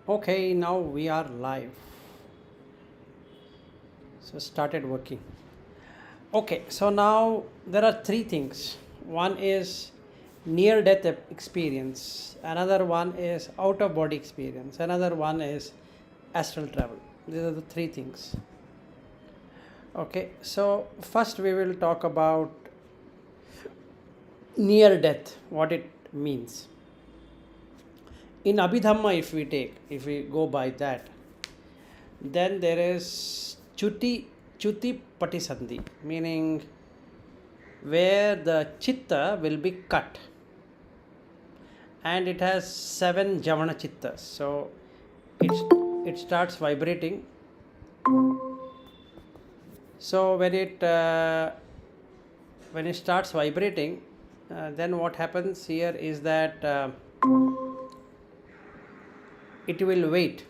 Okay, now we are live. So started working. Okay, so now there are three things. One is near death experience, another one is out of body experience, another one is astral travel. These are the three things. Okay, so first we will talk about near death, what it means. In Abhidhamma, if we go by that, then there is chuti patisandhi, meaning where the chitta will be cut, and it has 7 javana chittas. So it starts vibrating. So when it starts vibrating, then what happens here is that it will wait,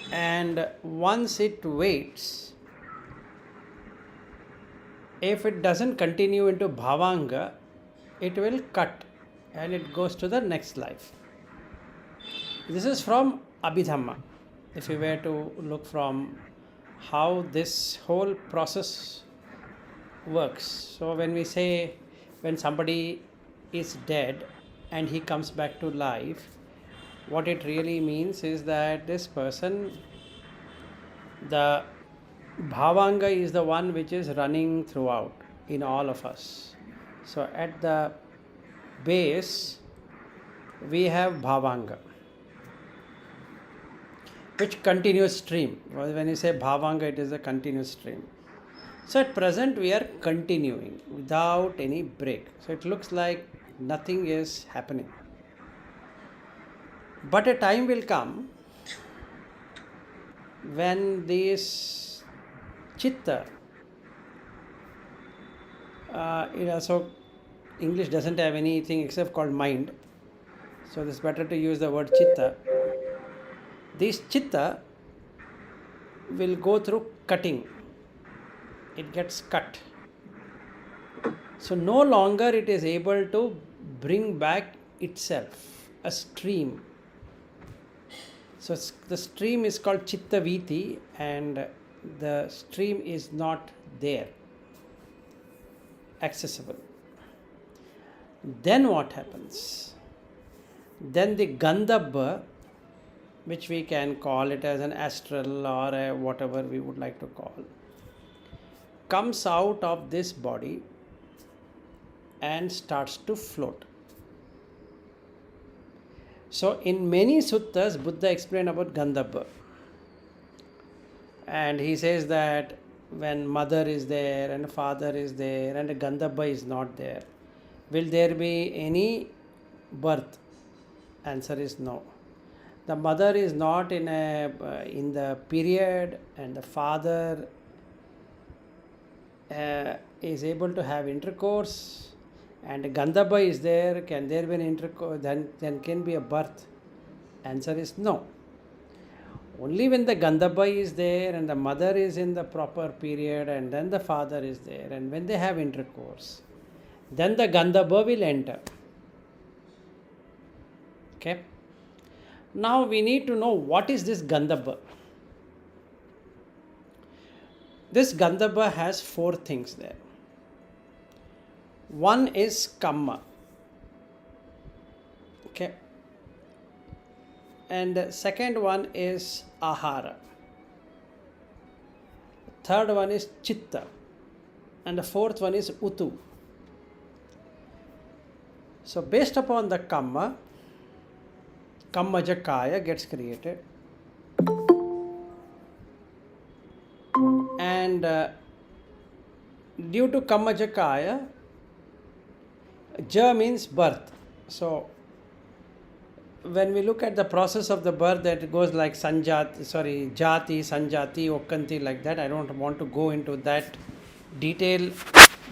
and once it waits, if it doesn't continue into bhavanga, it will cut and it goes to the next life. This is from Abhidhamma. If you were to look from how this whole process works. So when somebody is dead and he comes back to life, what it really means is that this person, the bhavanga is the one which is running throughout in all of us. So at the base we have bhavanga, which continuous stream. When you say bhavanga, it is a continuous stream. So at present we are continuing without any break. So it looks like nothing is happening. But a time will come when this chitta, so English doesn't have anything except called mind. So it's better to use the word chitta. This chitta will go through cutting. It gets cut. So no longer it is able to bring back itself, a stream. So the stream is called chitta viti, and the stream is not there, accessible. Then what happens? Then the gandhabba, which we can call it as an astral or a whatever we would like to call, comes out of this body and starts to float. So in many suttas, Buddha explained about gandhabba, and he says that when mother is there and father is there and gandhabba is not there, will there be any birth? Answer is no. The mother is not in the period, and the father is able to have intercourse, and gandhabba is there. Can there be an intercourse? Then can be a birth? Answer is no. Only when the gandhabba is there and the mother is in the proper period, and then the father is there, and when they have intercourse, then the gandhabba will enter. Okay. Now we need to know what is this gandhabba. This gandhabba has 4 things there. One is kamma. Okay. And the second one is ahara. Third one is chitta. And the fourth one is utu. So based upon the kamma jakaya gets created, and due to kamma jakaya, ja means birth. So when we look at the process of the birth, that it goes like jati, sanjati, okkanti, like that. I don't want to go into that detail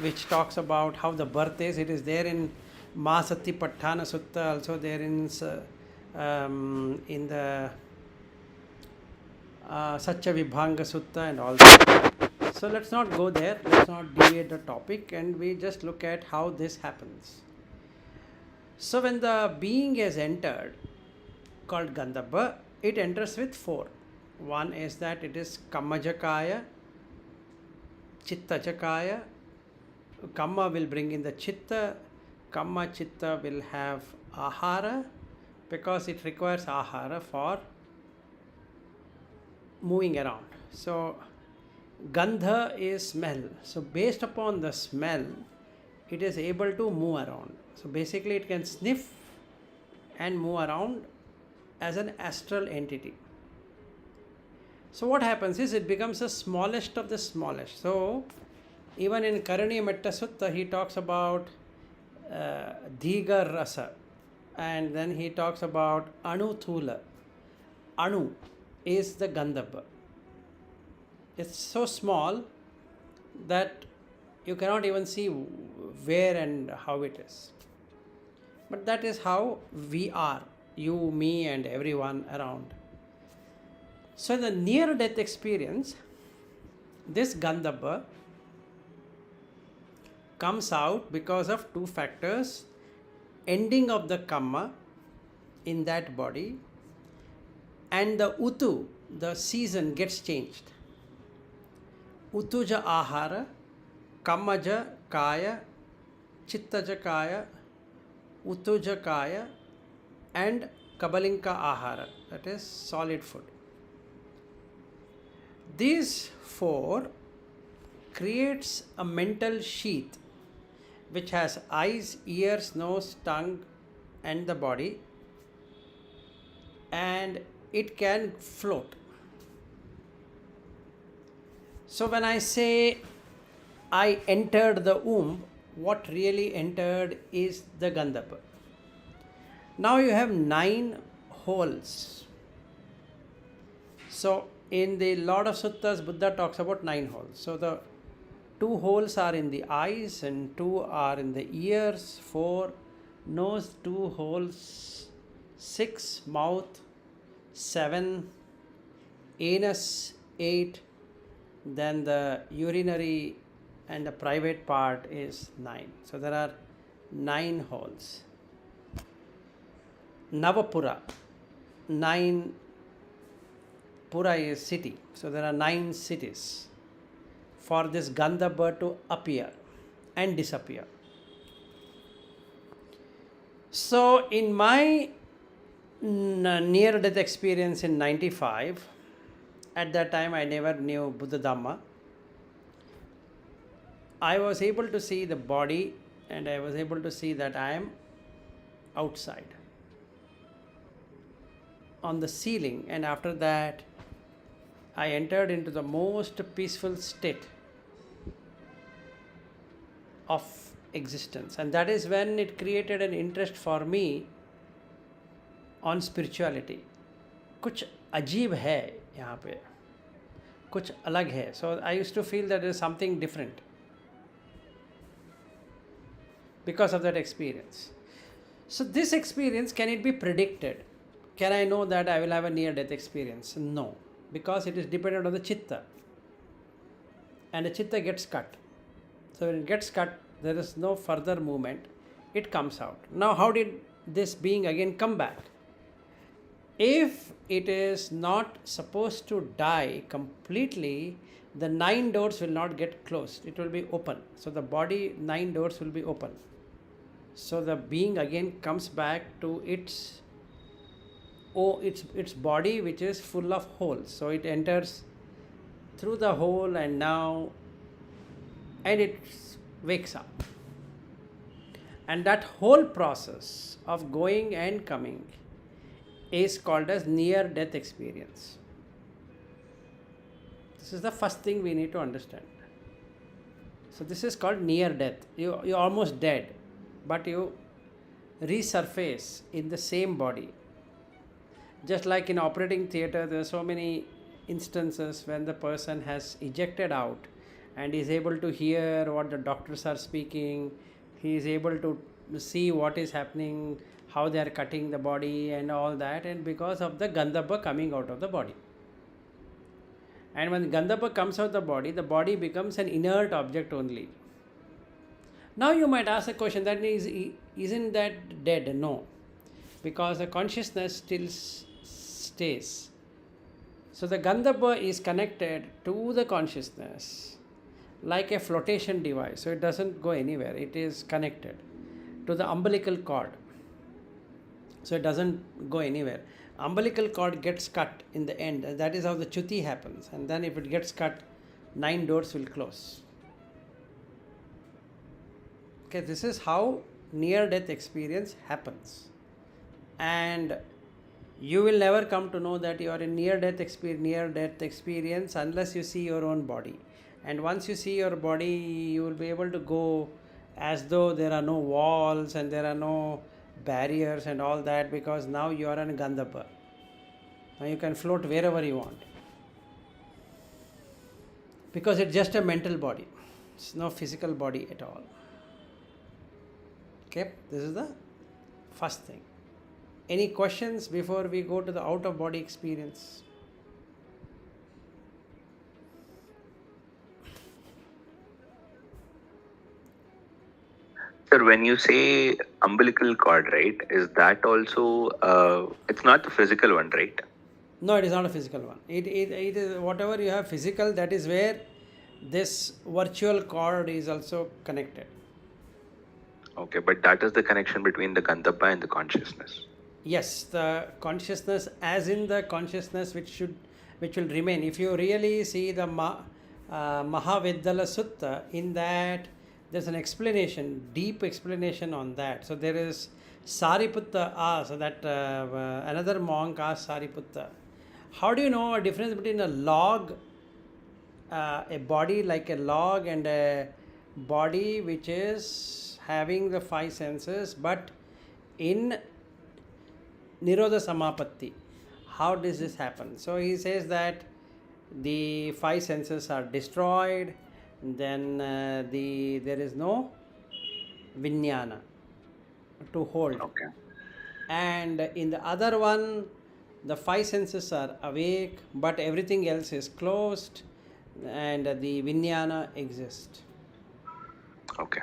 which talks about how the birth is. It is there in Masati Patthana Sutta, also there in the Satya Vibhanga Sutta and all that. So let's not go there, let's not deviate the topic, and we just look at how this happens. So when the being is entered, called Gandhabba, it enters with 4. One is that it is Kammajakaya, Chittajakaya. Kamma will bring in the Chitta, Kamma Chitta will have Ahara, because it requires Ahara for moving around. So Gandha is smell. So based upon the smell, it is able to move around. So basically it can sniff and move around as an astral entity. So what happens is it becomes the smallest of the smallest. So even in Karaniya Metta Sutta, he talks about Dhiga Rasa, and then he talks about Anu Thula. Anu is the Gandhabba. It's so small that you cannot even see where and how it is. But that is how we are, you, me, and everyone around. So in the near-death experience, this Gandhabba comes out because of 2 factors: ending of the Kamma in that body, and the Utu, the season, gets changed. Utuja Ahara, Kammaja Kaya, Chittaja Kaya, Utuja Kaya, and Kabalinka Ahara, that is solid food. These 4 creates a mental sheath which has eyes, ears, nose, tongue, and the body, and it can float. So when I say I entered the womb, what really entered is the Gandhabba. Now you have 9 holes. So in the lot of suttas, Buddha talks about 9 holes. So the 2 holes are in the eyes, and 2 are in the ears, 4 nose, 2 holes, 6 mouth, 7 anus, 8, then the urinary and the private part is 9. So there are 9 holes. Navapura, 9, Pura is city. So there are 9 cities for this Gandhabba to appear and disappear. So in my near-death experience in 95, at that time I never knew Buddha Dhamma. I was able to see the body, and I was able to see that I am outside on the ceiling, and after that I entered into the most peaceful state of existence, and that is when it created an interest for me on spirituality. कुछ अजीब है यहाँ पे, कुछ अलग है. So I used to feel that there is something different because of that experience. So this experience, can it be predicted? Can I know that I will have a near-death experience? No, because it is dependent on the chitta, and the chitta gets cut. So when it gets cut, there is no further movement, it comes out. Now how did this being again come back? If it is not supposed to die completely, the 9 doors will not get closed, it will be open. So the body, 9 doors will be open. So the being again comes back to its body, which is full of holes. So it enters through the hole, and it wakes up. And that whole process of going and coming is called as near-death experience. This is the first thing we need to understand. So this is called near-death. You're almost dead, but you resurface in the same body. Just like in operating theater, there are so many instances when the person has ejected out and is able to hear what the doctors are speaking. He is able to see what is happening, how they are cutting the body and all that, and because of the gandhabba coming out of the body. And when gandhabba comes out of the body becomes an inert object only. Now you might ask a question, that is, isn't that dead? No, because the consciousness still stays. So the gandhabba is connected to the consciousness like a flotation device. So it doesn't go anywhere. It is connected to the umbilical cord. So it doesn't go anywhere. Umbilical cord gets cut in the end. That is how the chuti happens. And then if it gets cut, 9 doors will close. Okay, this is how near-death experience happens. And you will never come to know that you are in near-death experience unless you see your own body. And once you see your body, you will be able to go as though there are no walls and there are no barriers and all that, because now you are in gandhabba. Now you can float wherever you want. Because it's just a mental body. It's no physical body at all. Okay, this is the first thing. Any questions before we go to the out of body experience? Sir, when you say umbilical cord, right, is that also, it's not the physical one, right? No, it is not a physical one. It is whatever you have physical, that is where this virtual cord is also connected. Okay, but that is the connection between the gandhabba and the consciousness. Yes, the consciousness, as in the consciousness which will remain. If you really see the Mahaveddala Sutta, in that there's an explanation, deep explanation on that. So there is Sariputta asked, that another monk asked Sariputta, how do you know a difference between a log, a body like a log, and a body which is having the 5 senses but in Nirodha Samapatti? How does this happen? So he says that the 5 senses are destroyed, then there is no vijnana to hold. Okay. And in the other one, the 5 senses are awake, but everything else is closed, and the vijnana exists. Okay.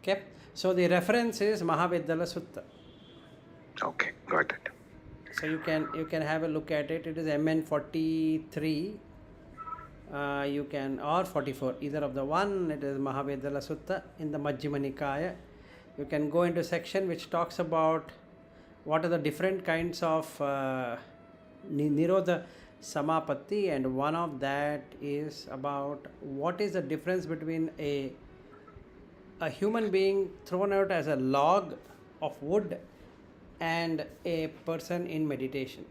Okay. So the reference is Mahaveddala Sutta. Okay, got it. So you can have a look at it. It is MN 43. You can, or 44, either of the one. It is Mahaveddala Sutta in the Majjhima Nikaya. You can go into section which talks about what are the different kinds of Nirodha Samapatti, and one of that is about what is the difference between a human being thrown out as a log of wood and a person in meditation.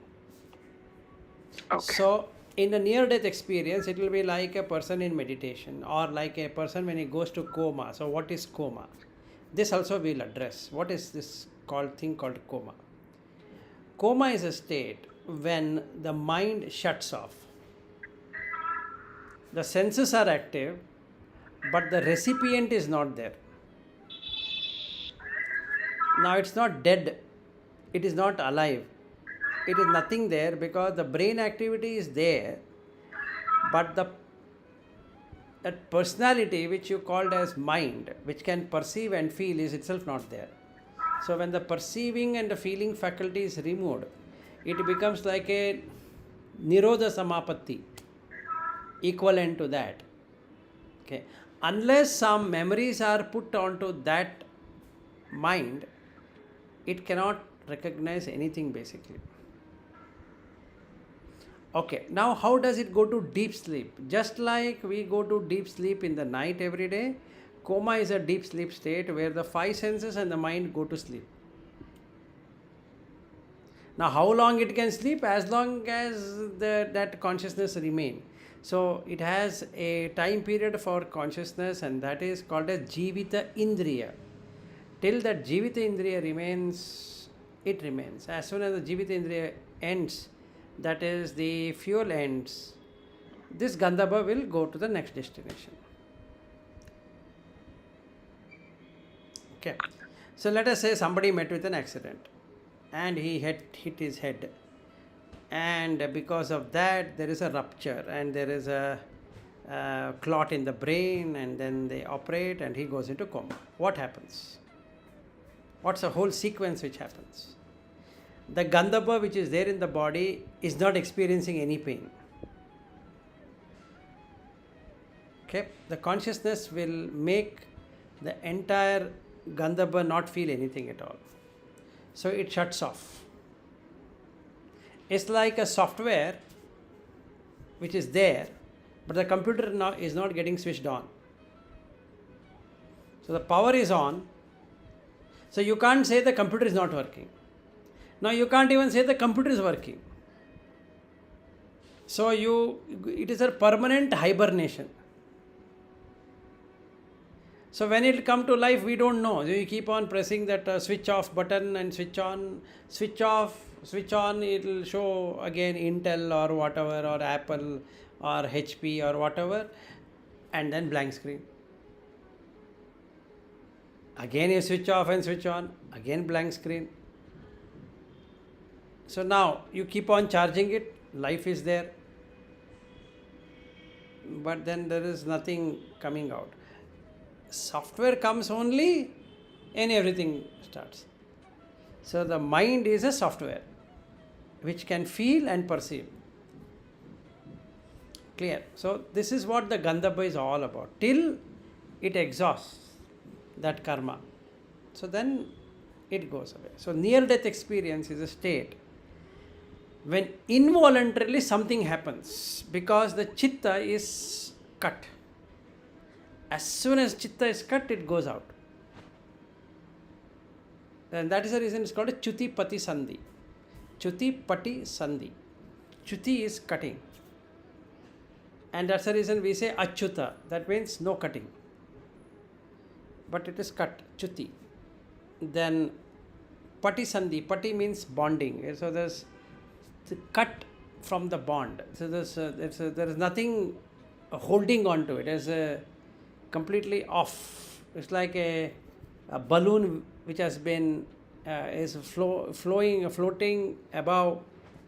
Okay. So in the near-death experience, it will be like a person in meditation, or like a person when he goes to coma. So what is coma? This also we'll address. What is this thing called coma? Coma is a state when the mind shuts off. The senses are active, but the recipient is not there. Now it's not dead, it is not alive, it is nothing there, because the brain activity is there, but that personality which you called as mind, which can perceive and feel, is itself not there. So when the perceiving and the feeling faculty is removed, it becomes like a Nirodha Samapatti, equivalent to that. Okay. Unless some memories are put onto that mind, it cannot recognize anything basically. Okay, now how does it go to deep sleep? Just like we go to deep sleep in the night every day, coma is a deep sleep state where the 5 senses and the mind go to sleep. Now how long it can sleep? As long as that consciousness remain. So it has a time period for consciousness, and that is called as Jivita Indriya. Till that Jivita Indriya remains, it remains. As soon as the Jivita Indriya ends, that is the fuel ends, this Gandhabba will go to the next destination. Okay. So let us say somebody met with an accident and he had hit his head, and because of that there is a rupture and there is a clot in the brain, and then they operate and he goes into coma. What happens? What's the whole sequence which happens? The Gandhabba which is there in the body is not experiencing any pain. Okay, the consciousness will make the entire Gandhabba not feel anything at all. So it shuts off. It's like a software which is there, but the computer now is not getting switched on. So the power is on. So you can't say the computer is not working. Now you can't even say the computer is working. So it is a permanent hibernation. So when it come to life, we don't know. You keep on pressing that switch off button and switch on, switch off, switch on. It will show again Intel or whatever, or Apple or HP or whatever, and then blank screen. Again you switch off and switch on, again blank screen. So now you keep on charging it, life is there, but then there is nothing coming out. Software comes only and everything starts. So the mind is a software which can feel and perceive. Clear? So this is what the Gandhabba is all about, till it exhausts that karma. So then it goes away. So near death experience is a state when involuntarily something happens because the chitta is cut. As soon as chitta is cut, it goes out. And that is the reason it's called a Chuti Pati Sandhi. Chuti Pati Sandhi. Chuti is cutting. And that's the reason we say Achyuta. That means no cutting. But it is cut, Chuti. Then Pati Sandhi. Pati means bonding. So there's the cut from the bond. So there is nothing holding on to it. It's completely off. It's like a balloon which has been floating above,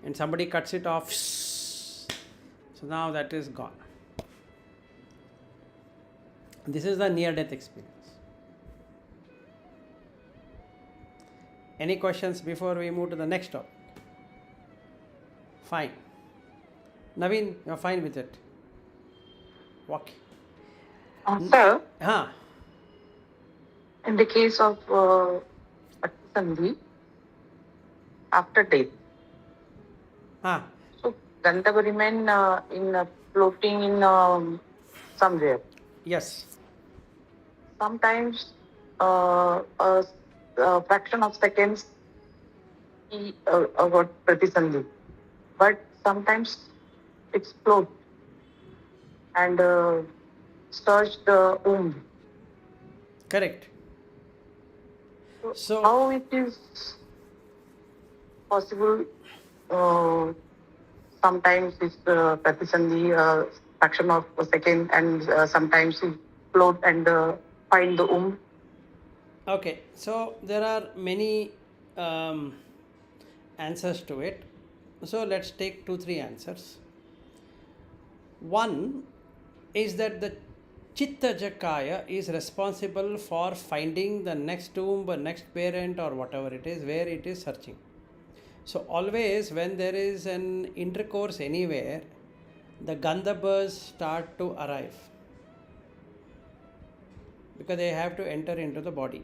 and somebody cuts it off. So now that is gone. This is the near-death experience. Any questions before we move to the next topic? Fine. Naveen, you're fine with it? Okay. Sir, Huh. in the case of Sandhi, after death, Huh. so Gandhabba remain floating in somewhere. Yes. Sometimes a fraction of seconds he got Pratisandhi, but sometimes it's float and search the womb. Correct. So how it is possible? Sometimes it's Pratisandhi, fraction of a second, and sometimes it float and find the womb. okay, so there are many answers to it. So let's take 2-3 answers. One is that the Chitta Jakaya is responsible for finding the next womb, or next parent, or whatever it is, where it is searching. So always when there is an intercourse anywhere, the Gandhabas start to arrive, because they have to enter into the body.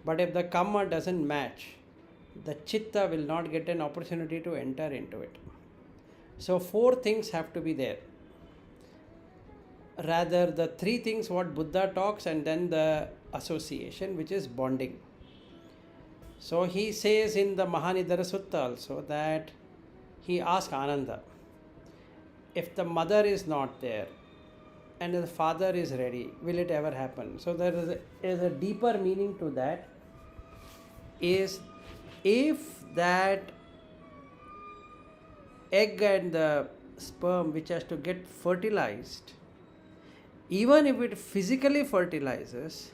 But if the karma doesn't match, the chitta will not get an opportunity to enter into it. So 4 things have to be there. Rather, the 3 things what Buddha talks, and then the association, which is bonding. So he says in the Mahanidara Sutta also that he asked Ananda, if the mother is not there and the father is ready, will it ever happen? So there is a deeper meaning to that, is if that egg and the sperm which has to get fertilized, even if it physically fertilizes,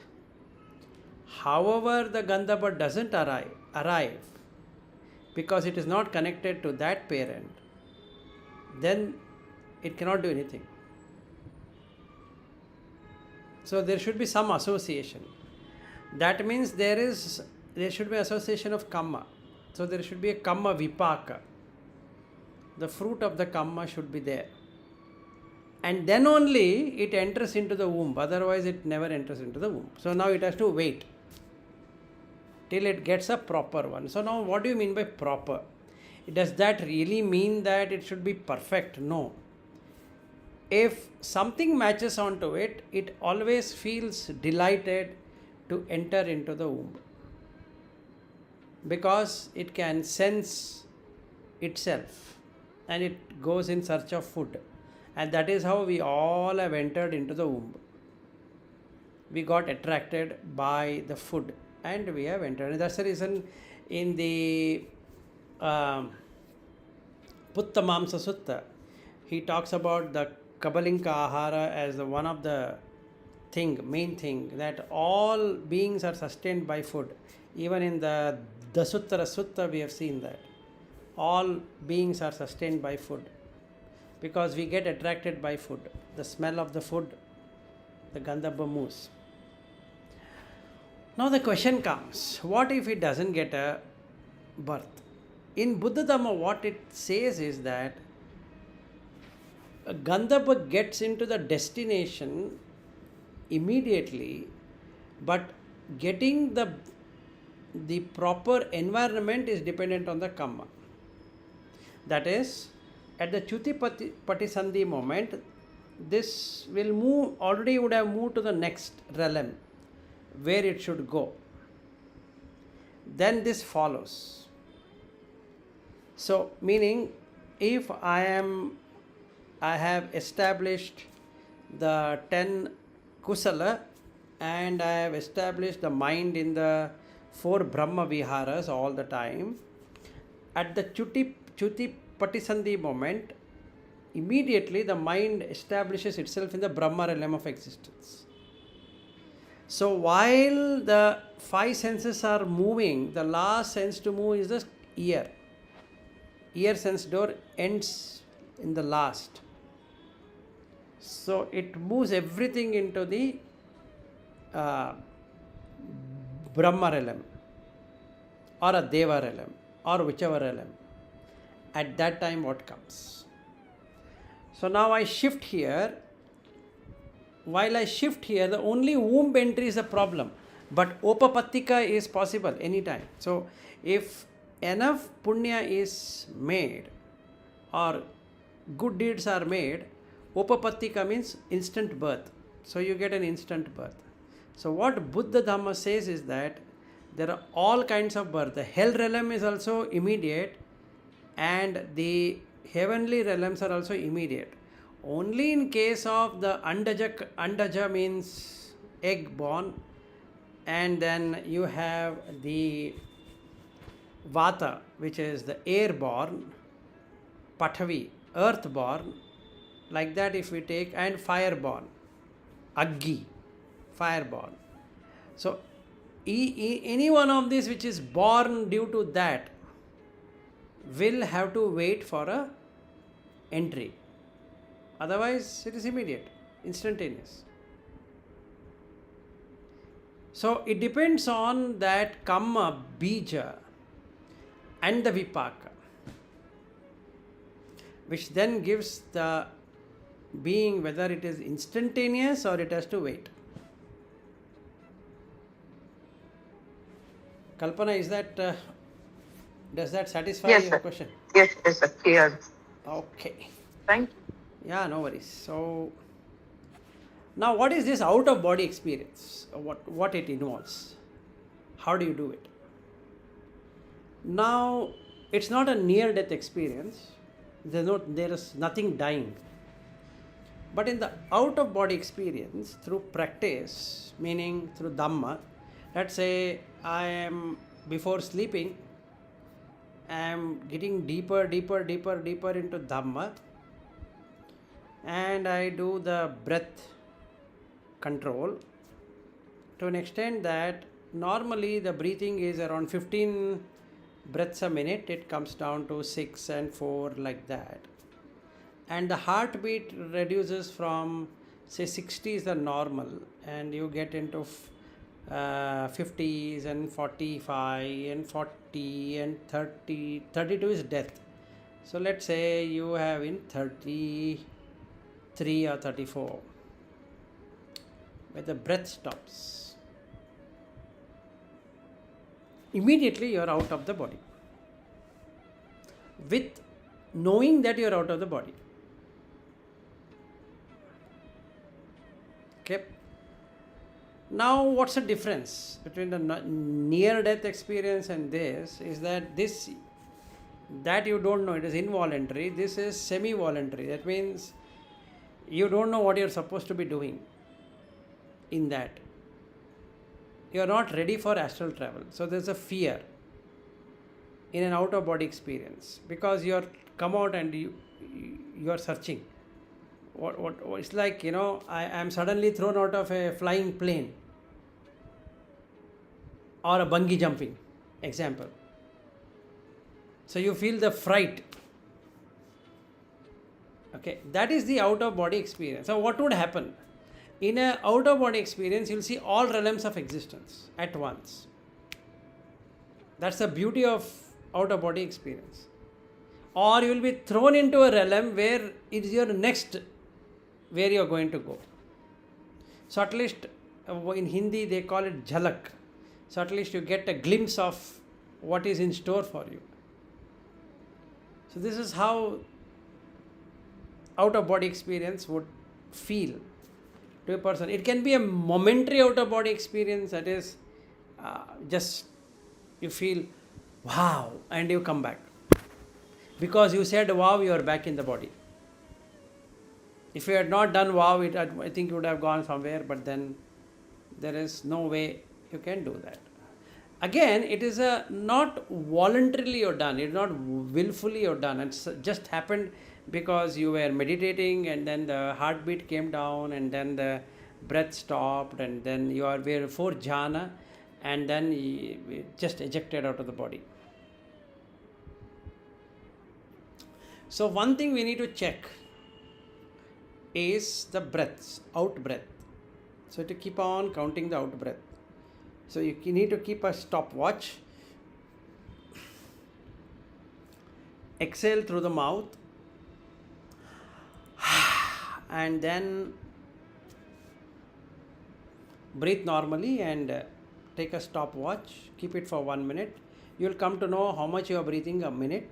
however the Gandhabba doesn't arrive because it is not connected to that parent, then it cannot do anything. So there should be some association. That means there should be association of kamma. So there should be a kamma vipaka. The fruit of the kamma should be there. And then only it enters into the womb. Otherwise it never enters into the womb. So now it has to wait till it gets a proper one. So now what do you mean by proper? Does that really mean that it should be perfect? No. If something matches onto it, it always feels delighted to enter into the womb, because it can sense itself and it goes in search of food. And that is how we all have entered into the womb. We got attracted by the food and we have entered. And that's the reason in the Putta Mamsa Sutta, he talks about the Kabalinka Ahara as one of the main thing, that all beings are sustained by food. Even in the Sutta we have seen that all beings are sustained by food, because we get attracted by food. The smell of the food, the Gandhabba moves. Now the question comes, what if it doesn't get a birth? In Buddha Dhamma, what it says is that a Gandhabba gets into the destination immediately, but getting the proper environment is dependent on the kamma. That is, at the Chuti Patisandhi moment, this will move, already would have moved to the next realm where it should go. Then this follows. So, meaning, if I have established the 10 kusala and I have established the mind in the 4 Brahma viharas all the time, at the Chuti Patisandhi moment, immediately the mind establishes itself in the Brahma realm of existence. So while the 5 senses are moving, the last sense to move is the ear. Ear sense door ends in the last. So it moves everything into the Brahma realm or a Deva realm or whichever realm. At that time what comes? So now I shift here. While I shift here, the only womb entry is a problem, but Opapattika is possible anytime. So if enough punya is made or good deeds are made, Opapattika means instant birth. So you get an instant birth. So what Buddha Dhamma says is that there are all kinds of birth. The hell realm is also immediate and the heavenly realms are also immediate. Only in case of the Andaja means egg born, and then you have the Vata, which is the air born, Pathavi, earth born, like that if we take, and fire born, Aggi, fire born. So any one of these which is born due to that will have to wait for a entry. Otherwise, it is immediate, instantaneous. So it depends on that kamma, bija, and the vipaka, which then gives the being whether it is instantaneous or it has to wait. Kalpana, is that does that satisfy your question? Yes, sir. Clear. Okay. Thank you. Yeah, no worries. So now what is this out of body experience? What it involves? How do you do it? Now it's not a near death experience. There is nothing dying. But in the out of body experience, through practice, meaning through Dhamma, let's say I am before sleeping, am getting deeper into Dhamma, and I do the breath control to an extent that normally the breathing is around 15 breaths a minute. It comes down to 6 and 4 like that, and the heartbeat reduces from, say, 60 is the normal, and you get into 50s and 45 and 40 and 30. 32 is death. So let's say you have in 33 or 34 where the breath stops. Immediately you are out of the body, with knowing that you are out of the body. Okay. Now, what's the difference between the near-death experience and this? Is that that you don't know, it is involuntary. This is semi-voluntary. That means you don't know what you're supposed to be doing in that. You're not ready for astral travel. So there's a fear in an out-of-body experience, because you're come out and you are searching. What it's like, I am suddenly thrown out of a flying plane or a bungee jumping example. So you feel the fright. Okay, that is the out of body experience. So what would happen? In a out of body experience, you'll see all realms of existence at once. That's the beauty of out of body experience. Or you will be thrown into a realm where it is your next where you are going to go. So at least in Hindi they call it jhalak. So at least you get a glimpse of what is in store for you. So this is how out of body experience would feel to a person. It can be a momentary out of body experience, that is just you feel wow and you come back. Because you said wow, you are back in the body. If you had not done wow, I think you would have gone somewhere, but then there is no way you can do that. Again, it is not voluntarily you're done, it's not willfully you're done. It's just happened because you were meditating and then the heartbeat came down and then the breath stopped and then you were for jhana and then you just ejected out of the body. So one thing we need to check is the breaths, out breath. So to keep on counting the out breath. So you need to keep a stopwatch. Exhale through the mouth and then breathe normally and take a stopwatch. Keep it for 1 minute. You will come to know how much you are breathing a minute.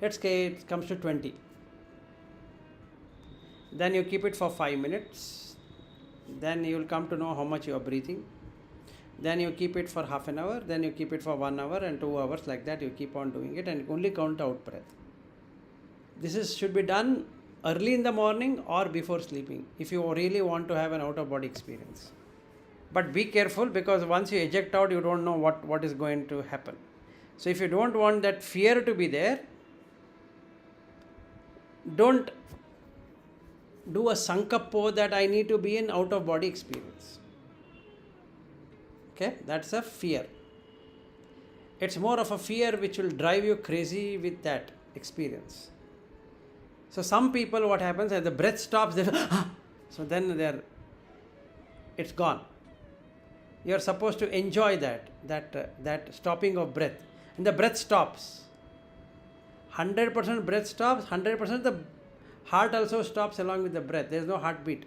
Let's say it comes to 20. Then you keep it for 5 minutes. Then you will come to know how much you are breathing. Then you keep it for half an hour. Then you keep it for 1 hour and 2 hours, like that. You keep on doing it and only count out breath. This should be done early in the morning or before sleeping if you really want to have an out of body experience. But be careful, because once you eject out, you don't know what is going to happen. So if you don't want that fear to be there, don't do a sankappo that I need to be in out of body experience. Okay, that's a fear. It's more of a fear which will drive you crazy with that experience. So some people, what happens as the breath stops, they so then it's gone. You are supposed to enjoy that stopping of breath, and the breath stops. 100% breath stops. 100% the heart also stops along with the breath. There is no heartbeat.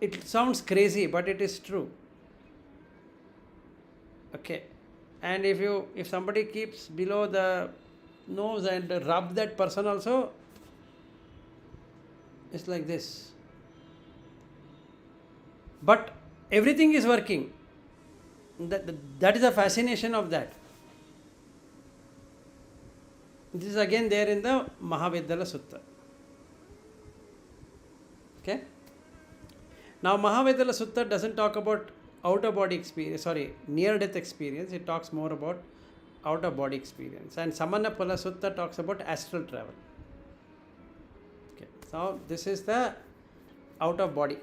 It sounds crazy, but it is true. Okay, and if somebody keeps below the nose and rub that person also, it's like this. But everything is working. That is the fascination of that. This is again there in the Mahavidyala Sutta. Okay. Now Mahavidyala Sutta doesn't talk about out of body experience, near death experience. It talks more about out of body experience. And Samanapala Sutta talks about astral travel. Okay, so this is the out of body.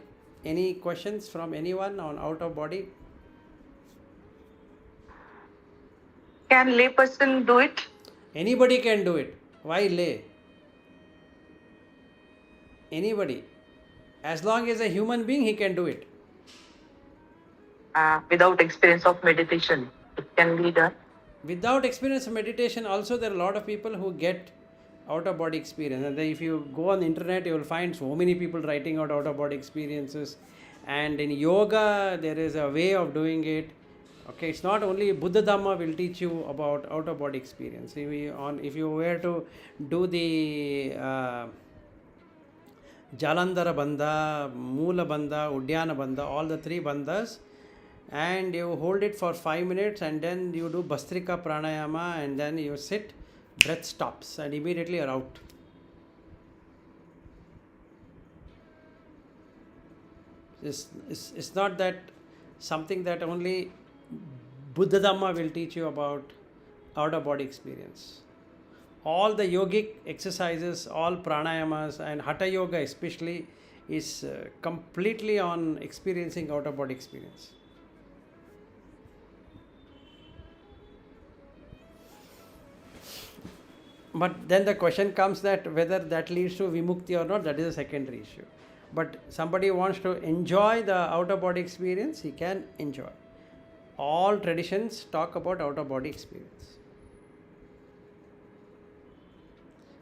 Any questions from anyone on out of body? Can layperson do it? Anybody can do it. Why lay? Anybody. As long as a human being, he can do it. Without experience of meditation, it can be done. Without experience of meditation, also there are a lot of people who get out of body experience. And if you go on the internet, you will find so many people writing out of body experiences. And in yoga, there is a way of doing it. Okay, it's not only Buddha Dhamma will teach you about out of body experience. If you were to do the Jalandhara Bandha, Moola Bandha, Udyana Bandha, all the three bandhas, and you hold it for 5 minutes, and then you do Bhastrika Pranayama, and then you sit, breath stops, and immediately you're out. It's not that something that only Buddha Dhamma will teach you about out of body experience. All the yogic exercises, all pranayamas and Hatha Yoga especially is completely on experiencing out of body experience. But then the question comes that whether that leads to vimukti or not, that is a secondary issue. But somebody wants to enjoy the out of body experience, he can enjoy. All traditions talk about out of body experience.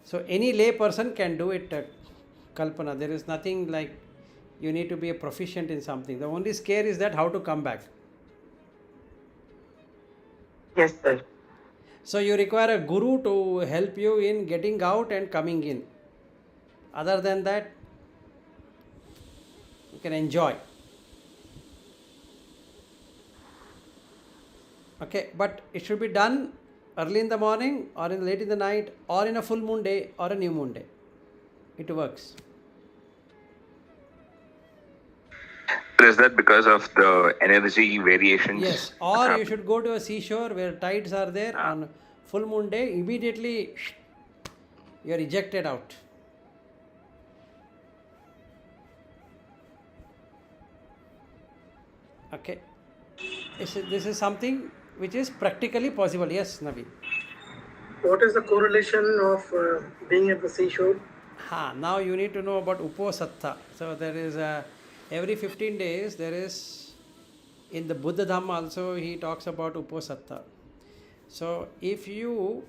So any lay person can do it, Kalpana. There is nothing like you need to be a proficient in something. The only scare is that how to come back. Yes, sir. So you require a guru to help you in getting out and coming in. Other than that, you can enjoy. Okay, but it should be done early in the morning or late in the night or in a full moon day or a new moon day. It works. Is that because of the energy variations? Yes, or you should go to a seashore where tides are there on full moon day, immediately you are ejected out. Okay, this is something which is practically possible. Yes, Naveen. What is the correlation of being at the seashore? Now you need to know about Uposatta. So there is every 15 days there is, in the Buddha Dhamma also he talks about Uposatta. So if you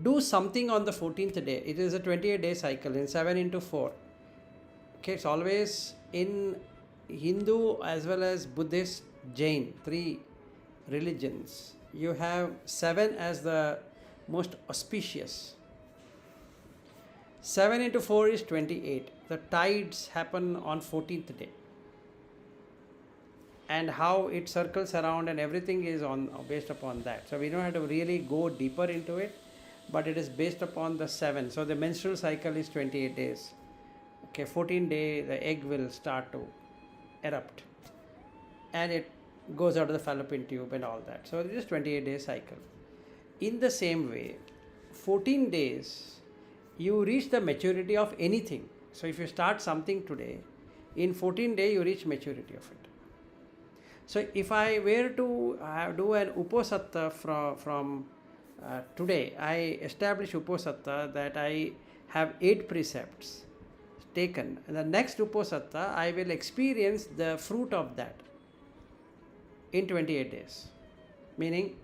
do something on the 14th day, it is a 28-day cycle in 7 into 4. Okay, it's always in Hindu as well as Buddhist, Jain, 3 religions. You have 7 as the most auspicious. 7 into 4 is 28. The tides happen on 14th day. And how it circles around and everything is based upon that. So we don't have to really go deeper into it, but it is based upon the 7. So the menstrual cycle is 28 days. Okay, 14th day the egg will start to erupt. And it goes out of the fallopian tube and all that. So it is 28-day cycle. In the same way, 14 days you reach the maturity of anything. So if you start something today, in 14 days you reach maturity of it. So if I were to do an Uposatta from today, I establish Uposatta that I have 8 precepts taken. And the next Uposatta, I will experience the fruit of that in 28 days. Meaning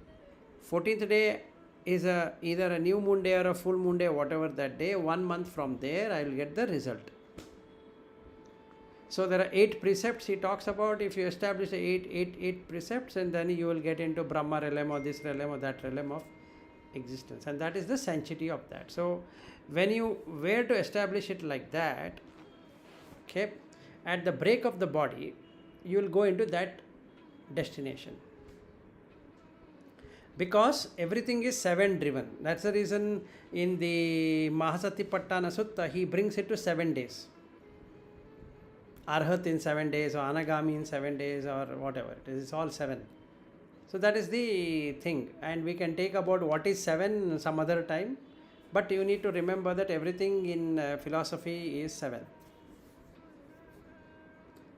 14th day is either a new moon day or a full moon day, whatever that day, 1 month from there I will get the result. So there are 8 precepts he talks about. If you establish 8 precepts, and then you will get into Brahma realm or this realm or that realm of existence, and that is the sanctity of that. So when you were to establish it like that, okay, at the break of the body, you will go into that destination. Because everything is 7 driven. That's the reason in the Mahasatipattana Sutta he brings it to 7 days. Arhat in 7 days or Anagami in 7 days or whatever. It is all 7. So that is the thing, and we can take about what is 7 some other time, but you need to remember that everything in philosophy is 7.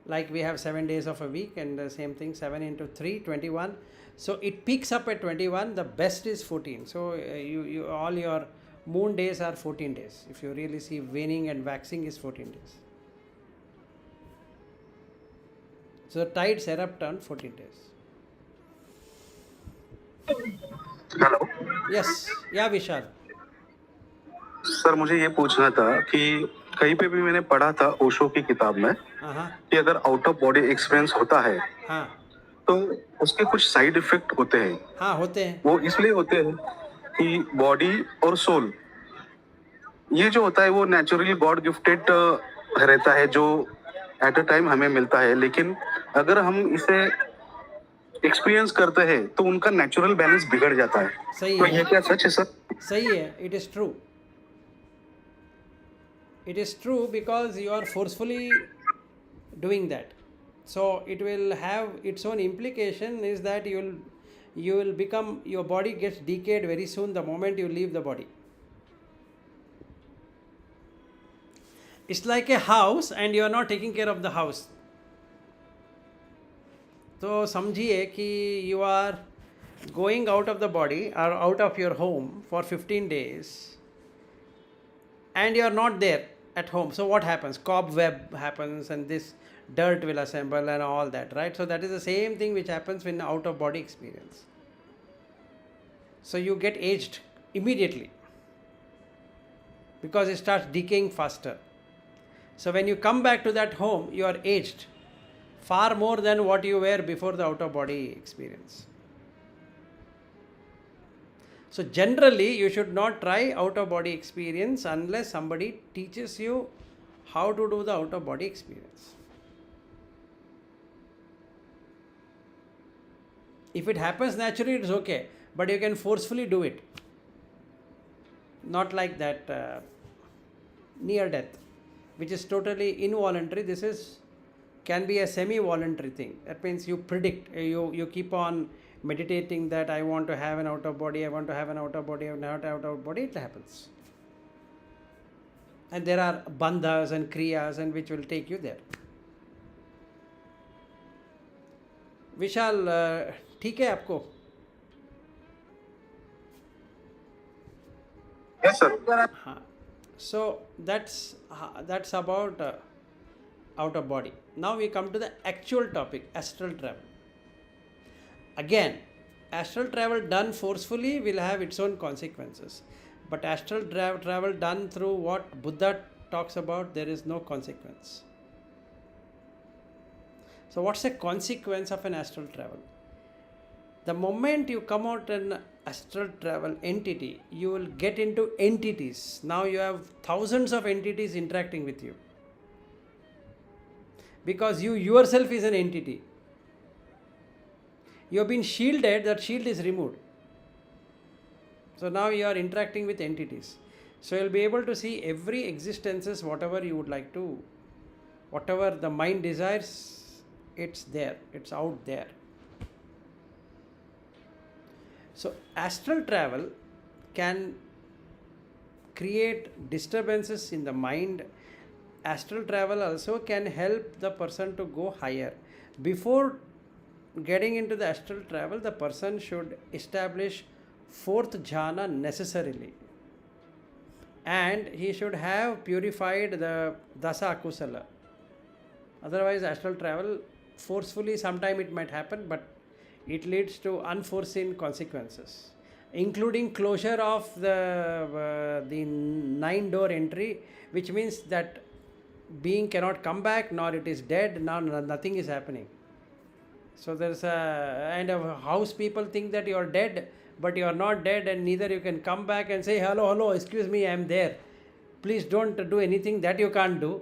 Like we have 7 days of a week, and the same thing, 7 into 3, 21. So it peaks up at 21, the best is 14. So you all your moon days are 14 days. If you really see, waning and waxing is 14 days. So the tides erupt on 14 days. Hello Yes, yeah, Vishal. Sir, मुझे ये पूछना था कि कहीं पे भी मैंने पढ़ा था ओशो की किताब में हाँ कि अगर आउट ऑफ बॉडी एक्सपीरियंस होता है हाँ तो उसके कुछ साइड इफेक्ट होते हैं। हाँ होते हैं। वो इसलिए होते हैं कि बॉडी और सोल ये जो होता है वो नेचुरली गॉड गिफ्टेड रहता है, जो एट अ टाइम हमें मिलता है, लेकिन अगर हम इसे एक्सपीरियंस करते हैं तो उनका नेचुरल बैलेंस बिगड़ जाता है। सही तो है, ये क्या सच है सर? सही है, it is true. It is true because you are forcefully doing that. So it will have its own implication, is that you will become, your body gets decayed very soon the moment you leave the body. It's like a house and you are not taking care of the house. तो समझिए कि you are going out of the body or out of your home for 15 days and you are not there at home. So what happens? Cobweb happens and this dirt will assemble and all that, right? So that is the same thing which happens when out of body experience. So you get aged immediately because it starts decaying faster. So when you come back to that home, you are aged far more than what you were before the out of body experience. So generally you should not try out of body experience unless somebody teaches you how to do the out of body experience. If it happens naturally, it's okay, but you can forcefully do it. Not like that near death, which is totally involuntary. This can be a semi-voluntary thing. That means you predict, you keep on meditating that I want to have an out of body, I want to have an out of body, I want to have an out of body, it happens. And there are bandhas and kriyas and which will take you there. विशाल, ठीक है आपको? Yes sir. हाँ. So that's about out of body. Now we come to the actual topic, astral travel. Again, astral travel done forcefully will have its own consequences. But astral travel done through what Buddha talks about, there is no consequence. So what's the consequence of an astral travel? The moment you come out an astral travel entity, you will get into entities. Now you have thousands of entities interacting with you. Because you yourself is an entity. You have been shielded, that shield is removed. So now you are interacting with entities. So you will be able to see every existences, whatever you would like to, whatever the mind desires, it's there, it's out there. So astral travel can create disturbances in the mind. Astral travel also can help the person to go higher. Before getting into the astral travel, the person should establish 4th jhana necessarily. And he should have purified the dasa akusala. Otherwise, astral travel forcefully, sometime it might happen, but it leads to unforeseen consequences, including closure of the 9-door entry, which means that being cannot come back, nor it is dead, now nothing is happening. So there's and house people think that you are dead, but you are not dead, and neither you can come back and say, hello, excuse me, I am there. Please don't do anything, that you can't do.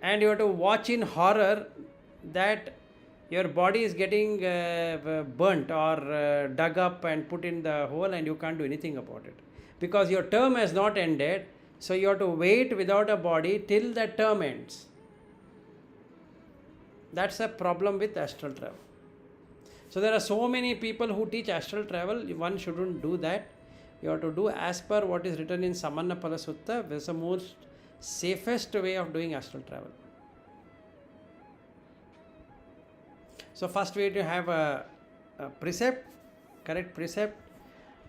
And you have to watch in horror that your body is getting burnt or dug up and put in the hole, and you can't do anything about it. Because your term has not ended, so you have to wait without a body till that term ends. That's a problem with astral travel. So there are so many people who teach astral travel. One shouldn't do that. You have to do as per what is written in Samannapala Sutta. This is the most safest way of doing astral travel. So first we have to have a precept, correct precept,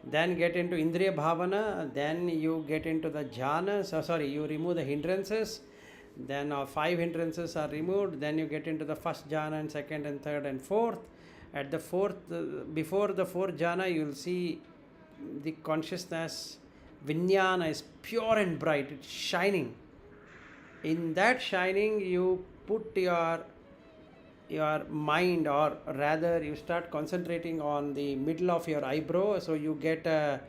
then get into Indriya Bhavana, then you get into the jhana, you remove the hindrances, then 5 hindrances are removed, then you get into the first jhana and second and third and fourth. At the fourth, before the fourth jhana, you will see the consciousness, vijnana is pure and bright, it's shining. In that shining, you put your mind, or rather you start concentrating on the middle of your eyebrow, so you get a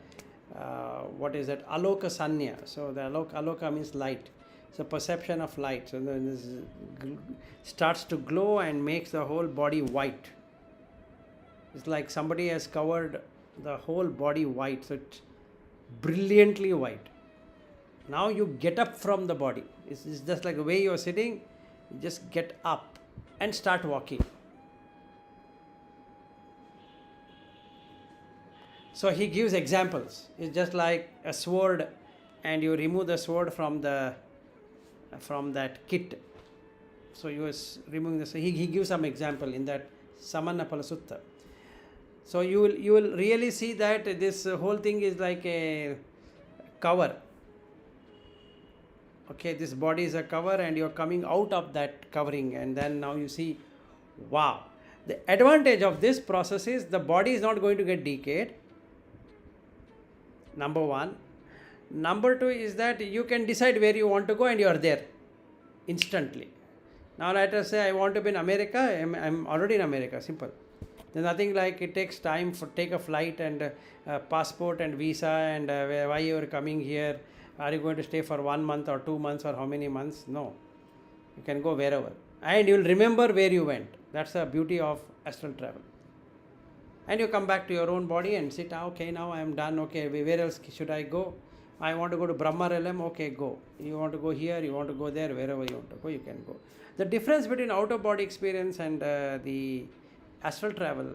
what is that, aloka sanya. So the aloka means light, so perception of light. So then this starts to glow and makes the whole body white. It's like somebody has covered the whole body white, so it's brilliantly white. Now you get up from the body. It's just like the way you're sitting, you just get up and start walking. So he gives examples. It's just like a sword, and you remove the sword from that kit. So you are removing this. He gives some example in that Samannapala Sutta. So you will really see that this whole thing is like a cover. Okay, this body is a cover, and you're coming out of that covering, and then now you see, wow. The advantage of this process is the body is not going to get decayed. Number one. Number two is that you can decide where you want to go, and you are there instantly. Now let us say I want to be in America. I'm already in America. Simple. There's nothing like it takes time for take a flight and passport and visa and why you are coming here. Are you going to stay for 1 month or 2 months or how many months? No. You can go wherever. And you will remember where you went. That's the beauty of astral travel. And you come back to your own body and sit, okay, now I am done. Okay, where else should I go? I want to go to Brahma realm. Okay, go. You want to go here, you want to go there, wherever you want to go, you can go. The difference between outer body experience and the astral travel,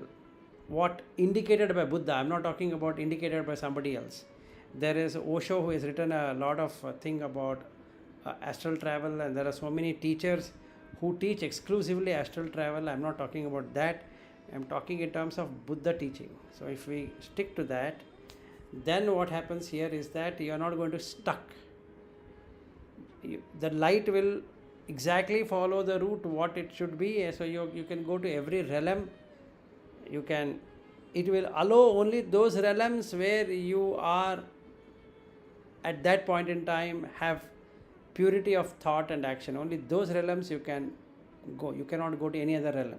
what indicated by Buddha, I'm not talking about indicated by somebody else. There is Osho who has written a lot of thing about astral travel, and there are so many teachers who teach exclusively astral travel. I'm not talking about that. I'm talking in terms of Buddha teaching. So if we stick to that, then what happens here is that you are not going to stuck. The light will exactly follow the route what it should be. So you can go to every realm. It will allow only those realms where you are at that point in time have purity of thought and action. Only those realms you can go. You cannot go to any other realm.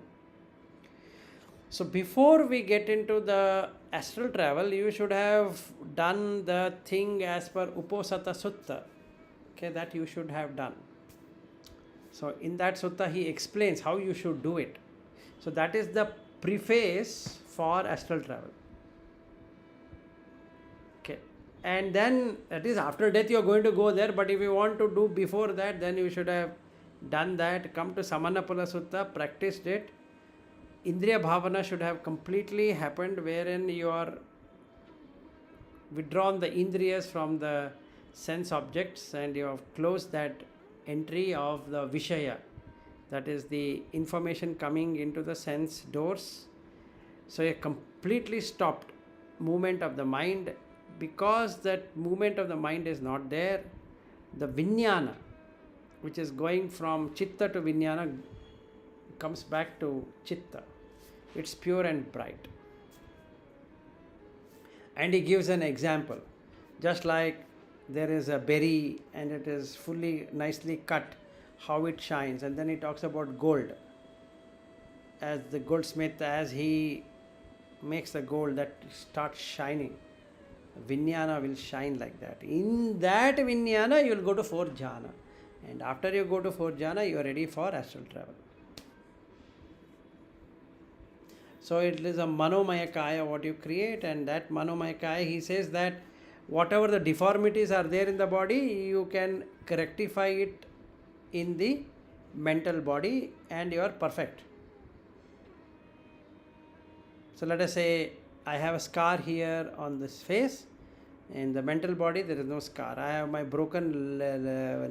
So before we get into the astral travel, you should have done the thing as per Uposatha Sutta. Okay, that you should have done. So in that sutta he explains how you should do it. So that is the preface for astral travel. Okay, and then that is after death you are going to go there, but if you want to do before that, then you should have done that. Come to Samannapala Sutta, practiced it. Indriya Bhavana should have completely happened, wherein you are withdrawn the Indriyas from the sense objects and you have closed that entry of the Vishaya, that is the information coming into the sense doors. So you completely stopped movement of the mind. Because that movement of the mind is not there, the Vijnana, which is going from Chitta to Vijnana, comes back to Chitta. It's pure and bright. And he gives an example. Just like there is a berry and it is fully nicely cut, how it shines. And then he talks about gold. As the goldsmith, as he makes the gold, that starts shining. Vijnana will shine like that. In that Vijnana, you will go to 4th jhana. And after you go to 4th jhana, you are ready for astral travel. So it is a manomaya kaya what you create, and that manomaya kaya, he says that whatever the deformities are there in the body, you can rectify it in the mental body and you are perfect. So let us say I have a scar here on this face. In the mental body, there is no scar. I have my broken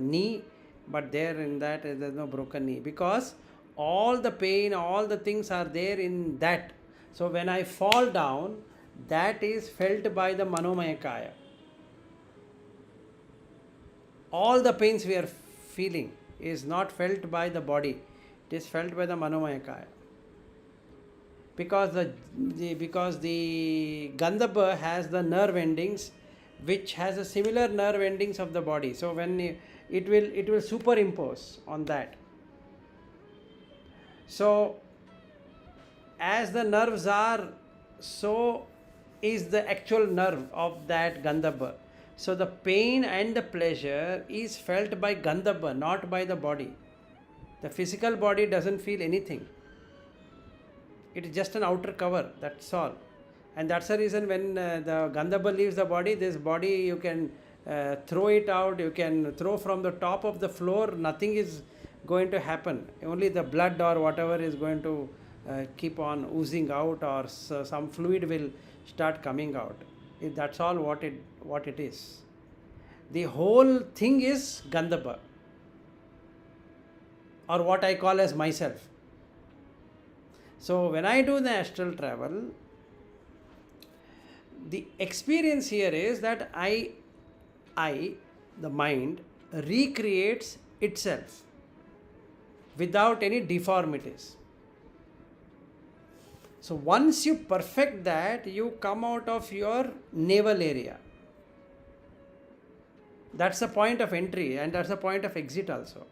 knee, but there in that there is no broken knee, because all the pain, all the things are there in that. So when I fall down, that is felt by the Manomaya Kaya. All the pains we are feeling is not felt by the body, it is felt by the Manomaya Kaya. Because the Gandhabba has the nerve endings which has a similar nerve endings of the body. So when it will superimpose on that. So as the nerves are, so is the actual nerve of that Gandhabba. So the pain and the pleasure is felt by Gandhabba, not by the body. The physical body doesn't feel anything. It is just an outer cover, that's all. And that's the reason when the Gandhabba leaves the body, this body you can throw it out, you can throw from the top of the floor, nothing is going to happen. Only the blood or whatever is going to keep on oozing out, or some fluid will start coming out. That's all what it is. The whole thing is Gandhabba, or what I call as myself. So when I do the astral travel, the experience here is that I, the mind, recreates itself without any deformities. So once you perfect that, you come out of your navel area. That's the point of entry, and that's the point of exit also.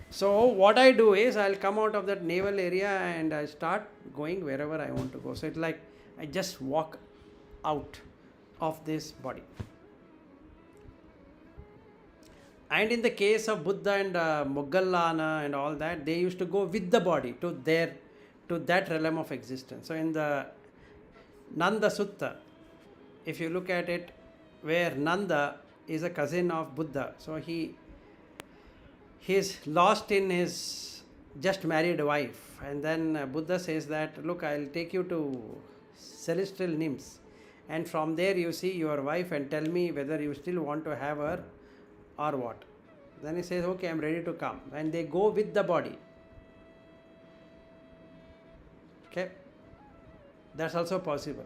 So what I do is, I'll come out of that navel area and I start going wherever I want to go. So it's like I just walk out of this body. And in the case of Buddha and Moggallana and all that, they used to go with the body to that realm of existence. So in the Nanda Sutta, if you look at it, where Nanda is a cousin of Buddha, so he is lost in his just married wife, and then Buddha says that, look, I'll take you to celestial nymphs, and from there you see your wife and tell me whether you still want to have her or what. Then he says, okay, I'm ready to come, and they go with the body. Okay, that's also possible.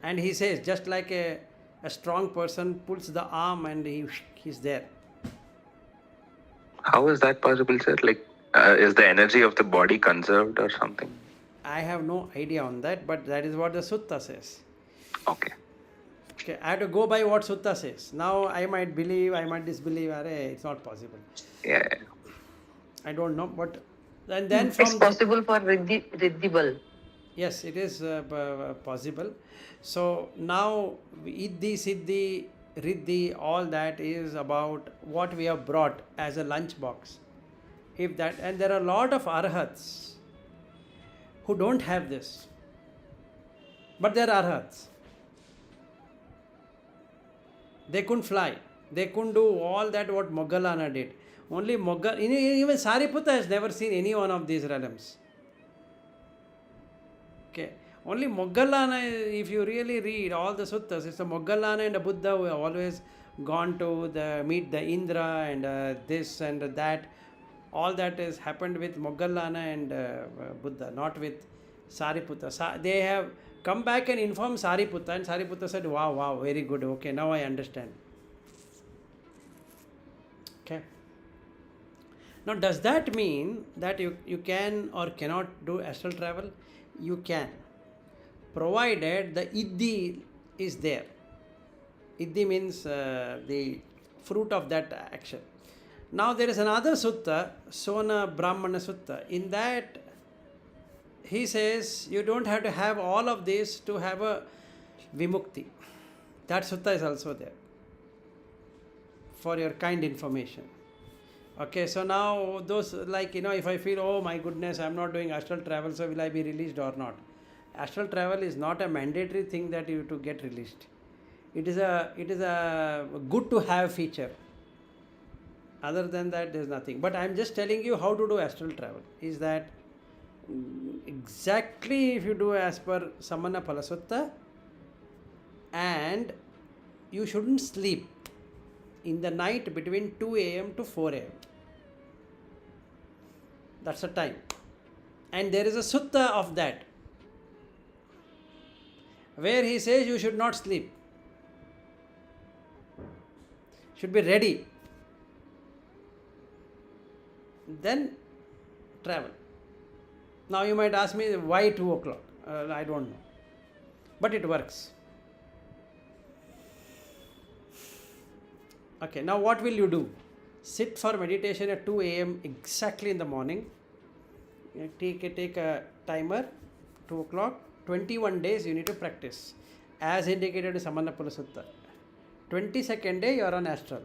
And he says, just like a strong person pulls the arm and he's there. How is that possible, sir? Like, is the energy of the body conserved or something? I have no idea on that, but that is what the sutta says. Okay. Okay, I have to go by what sutta says. Now I might believe, I might disbelieve. It's not possible. Yeah. I don't know, but and then It's possible for Riddhi. Yes, it is possible. So now Iddhi, Siddhi, Riddhi, all that is about what we have brought as a lunch box. If that, and there are a lot of arhats who don't have this, but they are arhats. They couldn't fly. They couldn't do all that what Moggallana did. Only even Sariputta has never seen any one of these realms. Okay. Only Moggallana, if you really read all the suttas, it's a Moggallana and a Buddha who have always gone to meet the Indra and this and that. All that has happened with Moggallana and Buddha, not with Sariputta. They have come back and informed Sariputta, and Sariputta said, wow, very good, okay, now I understand. Okay. Now, does that mean that you can or cannot do astral travel? You can, provided the Iddhi is there. Iddhi means the fruit of that action. Now, there is another sutta, Sona Brahmana Sutta. In that, he says you don't have to have all of this to have a vimukti. That sutta is also there for your kind information. Okay, so now those, like, if I feel, oh my goodness, I'm not doing astral travel, so will I be released or not? Astral travel is not a mandatory thing that you to get released. It is a good to have feature. Other than that, there's nothing. But I'm just telling you how to do astral travel. Is that exactly if you do as per Samana Phala Sutta, and you shouldn't sleep in the night between 2 a.m. to 4 a.m. That's the time. And there is a sutta of that, where he says you should not sleep. Should be ready. Then travel. Now you might ask me, why 2 o'clock? I don't know. But it works. Okay, now what will you do? Sit for meditation at 2 a.m. exactly in the morning. Take a timer, 2 o'clock. 21 days you need to practice. As indicated in Samana Phala Sutta. 22nd day you are on astral.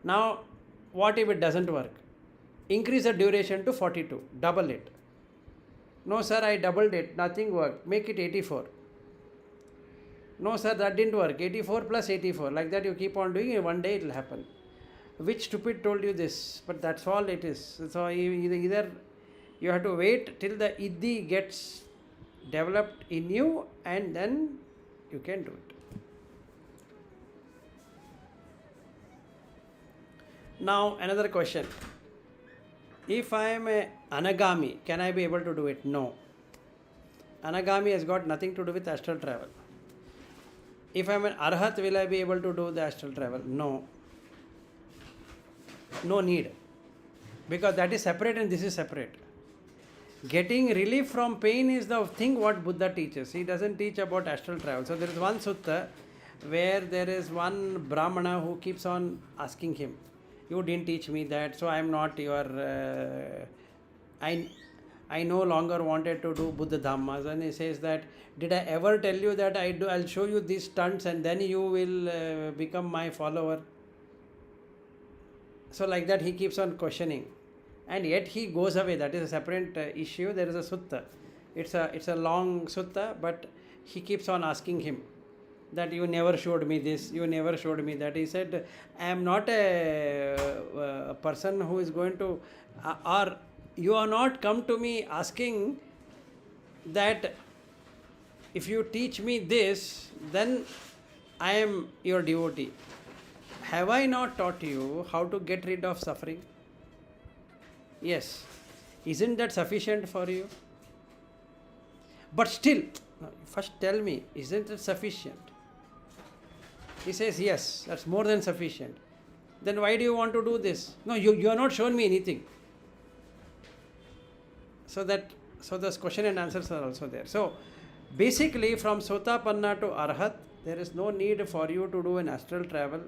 Now, what if it doesn't work? Increase the duration to 42. Double it. No sir, I doubled it. Nothing worked. Make it 84. No sir, that didn't work. 84 plus 84. Like that you keep on doing it. One day it will happen. Which stupid told you this? But that's all it is. So either you have to wait till the iddhi gets developed in you, and then you can do it. Now another question. If I am a anagami, can I be able to do it? No. Anagami has got nothing to do with astral travel. If I am an arhat, will I be able to do the astral travel? No. No need. Because that is separate and this is separate. Getting relief from pain is the thing what Buddha teaches. He doesn't teach about astral travel. So there is one sutta where there is one Brahmana who keeps on asking him, you didn't teach me that, so I am not your, I no longer wanted to do Buddha Dhammas. And he says that, did I ever tell you that I'll show you these stunts and then you will become my follower? So like that he keeps on questioning. And yet he goes away. That is a separate issue. There is a sutta. It's a long sutta, but he keeps on asking him that you never showed me this, you never showed me that. He said, I am not a person who is going to, or you are not come to me asking that if you teach me this, then I am your devotee. Have I not taught you how to get rid of suffering? Yes. Isn't that sufficient for you? But still, first tell me, isn't it sufficient? He says, yes, that's more than sufficient. Then why do you want to do this? No, you are not shown me anything. So those question and answers are also there. So basically from Sotapanna to Arhat, there is no need for you to do an astral travel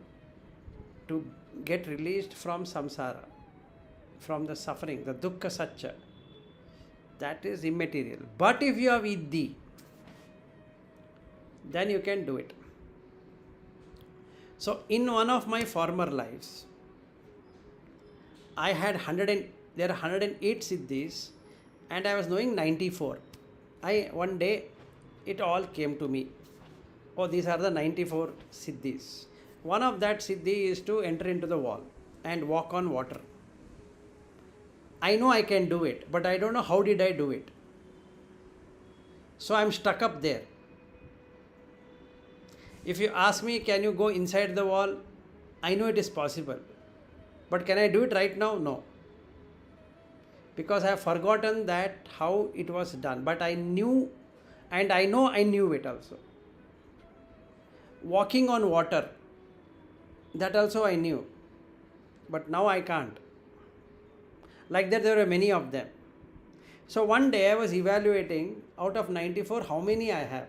to get released from samsara, from the suffering, the dukkha satcha. That is immaterial. But if you have iddhi, then you can do it. So in one of my former lives, I had there are 108 siddhis and I was knowing 94. One day it all came to me. Oh, these are the 94 siddhis. One of that siddhi is to enter into the wall and walk on water. I know I can do it, but I don't know how did I do it. So I'm stuck up there. If you ask me, can you go inside the wall? I know it is possible. But can I do it right now? No. Because I have forgotten that how it was done. But I knew, and I know I knew it also. Walking on water, that also I knew. But now I can't. Like that there were many of them. So one day I was evaluating out of 94 how many I have.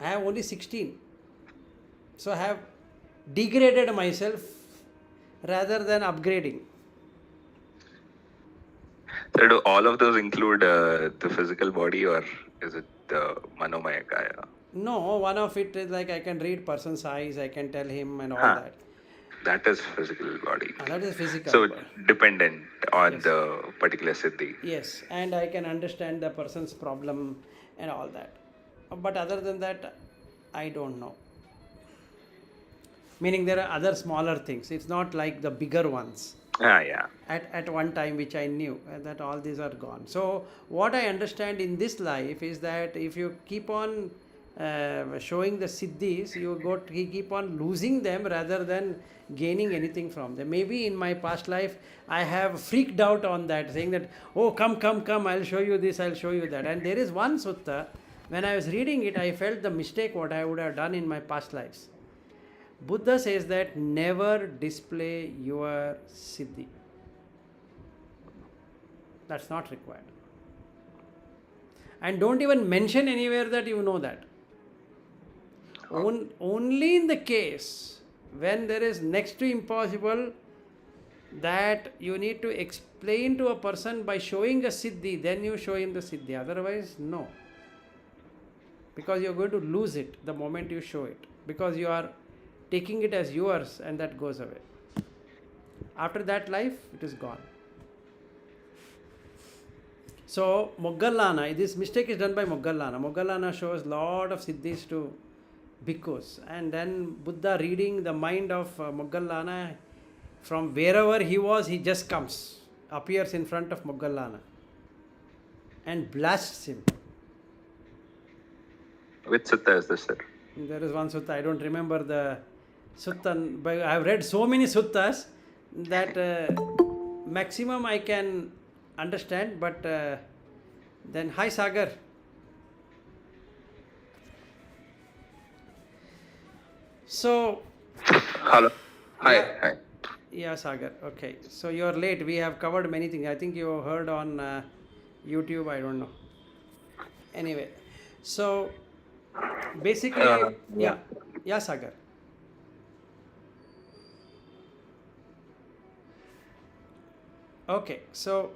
I have only 16. So I have degraded myself rather than upgrading. So do all of those include the physical body, or is it the manomaya kaya? No, one of it is like I can read person's eyes, I can tell him and all that. That is physical body. That is physical. So body. dependent on Yes. the particular siddhi. Yes, and I can understand the person's problem and all that. But other than that, I don't know. Meaning there are other smaller things. It's not like the bigger ones. Yeah. At one time which I knew, that all these are gone. So what I understand in this life is that if you keep on showing the siddhis, you keep on losing them rather than gaining anything from them. Maybe in my past life I have freaked out on that, saying that, oh, come, I'll show you this, I'll show you that. And there is one sutta, when I was reading it, I felt the mistake what I would have done in my past lives. Buddha says that never display your siddhi. That's not required. And don't even mention anywhere that you know that. Only in the case when there is next to impossible that you need to explain to a person by showing a siddhi, then you show him the siddhi. Otherwise, no. Because you're going to lose it the moment you show it. Because you are taking it as yours and that goes away. After that life, it is gone. So, Moggallana, this mistake is done by Moggallana. Moggallana shows lot of siddhis to bhikkhus. And then Buddha, reading the mind of Moggallana, from wherever he was, he just comes, appears in front of Moggallana and blasts him. Which sutta is this, sir? There is one sutta, I don't remember the sutta, but I have read so many suttas that maximum I can understand, but then, hi Sagar. So, Hello. Hi. yeah, Sagar, okay. So you are late, we have covered many things. I think you heard on YouTube, I don't know. Anyway, so basically, yeah, Sagar. Okay, so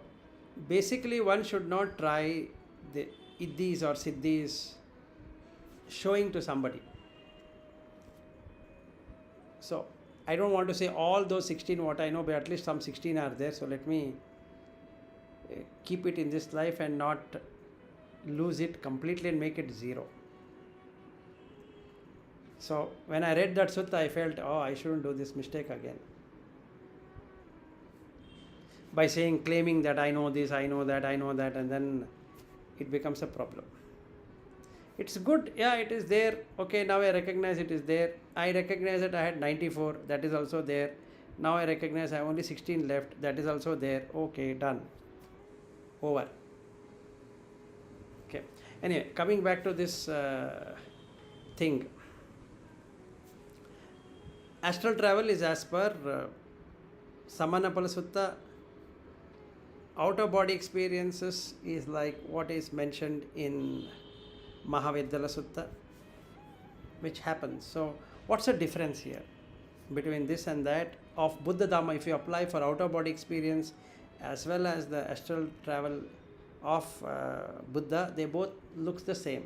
basically one should not try the iddhis or siddhis showing to somebody. So I don't want to say all those 16 what I know, but at least some 16 are there. So let me keep it in this life and not lose it completely and make it zero. So when I read that sutta, I felt, oh, I shouldn't do this mistake again. By claiming that I know this, I know that, and then it becomes a problem. It's good, yeah, it is there. Okay, now I recognize it is there. I recognize that I had 94, that is also there. Now I recognize I have only 16 left, that is also there. Okay, done. Over. Okay. Anyway, coming back to this thing. Astral travel is as per Samanapala Sutta. Out of body experiences is like what is mentioned in Mahavedyala Sutta, which happens. So, what's the difference here between this and that of Buddha Dhamma? If you apply for out of body experience as well as the astral travel of Buddha, they both looks the same.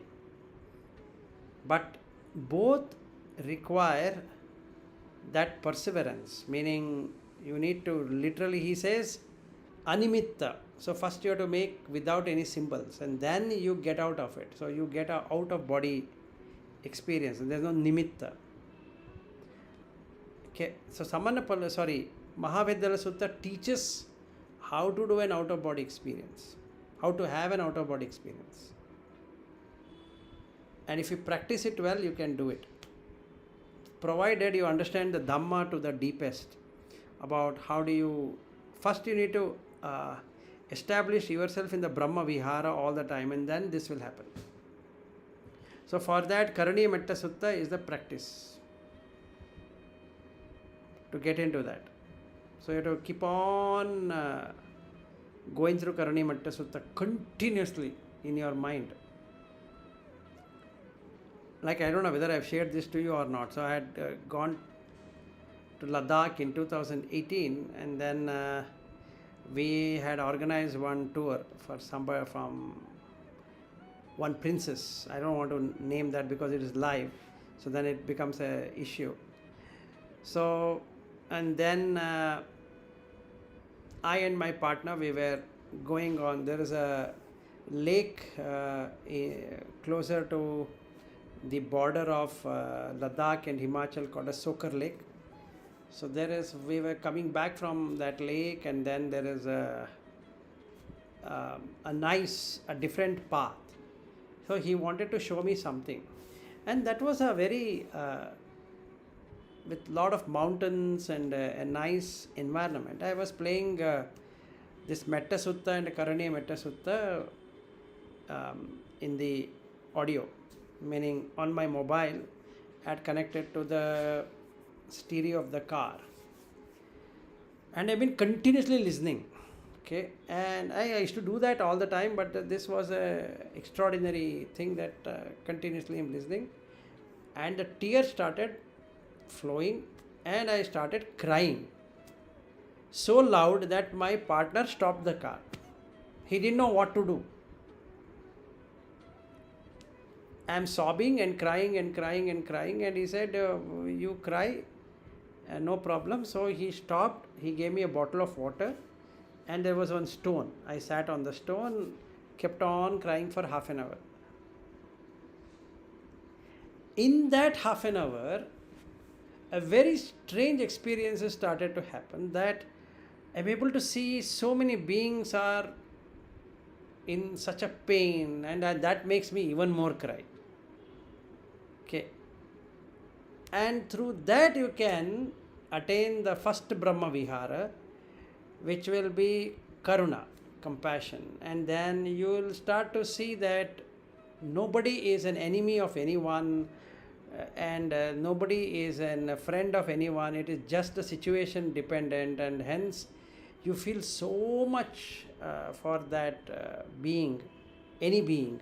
But both require that perseverance, meaning you need to literally, he says, animitta. So first you have to make without any symbols and then you get out of it. So you get a out of body experience and there is no nimitta. Okay, so Mahavedyala Sutta teaches how to do an out of body experience, how to have an out of body experience. And if you practice it well, you can do it. Provided you understand the Dhamma to the deepest, about how do you, first you need to establish yourself in the Brahma vihara all the time, and then this will happen. So for that, Karaniya Metta Sutta is the practice to get into that. So you have to keep on going through Karaniya Metta Sutta continuously in your mind. Like, I don't know whether I've shared this to you or not. So I had gone to Ladakh in 2018, and then we had organized one tour for somebody from one princess. I don't want to name that because it is live, so then it becomes a issue. So, and then I and my partner, we were going on, there is a lake closer to the border of Ladakh and Himachal called a Sokar Lake. So we were coming back from that lake, and then there is a different path. So he wanted to show me something, and that was a very with lot of mountains and a nice environment. I was playing this Metta Sutta and Karaniya Metta Sutta in the audio, meaning on my mobile, had connected to the stereo of the car, and I've been continuously listening. Okay, and I used to do that all the time, but this was a extraordinary thing that continuously I'm listening, and the tears started flowing, and I started crying so loud that my partner stopped the car. He didn't know what to do. I'm sobbing and crying and crying and crying, and he said, you cry, no problem. So he stopped, he gave me a bottle of water, and there was one stone. I sat on the stone, kept on crying for half an hour. In that half an hour, a very strange experience started to happen, that I'm able to see so many beings are in such a pain, and that makes me even more cry. Okay. And through that you can attain the first Brahma vihara, which will be karuna, compassion. And then you will start to see that nobody is an enemy of anyone, and nobody is a friend of anyone. It is just a situation dependent, and hence you feel so much for that being, any being,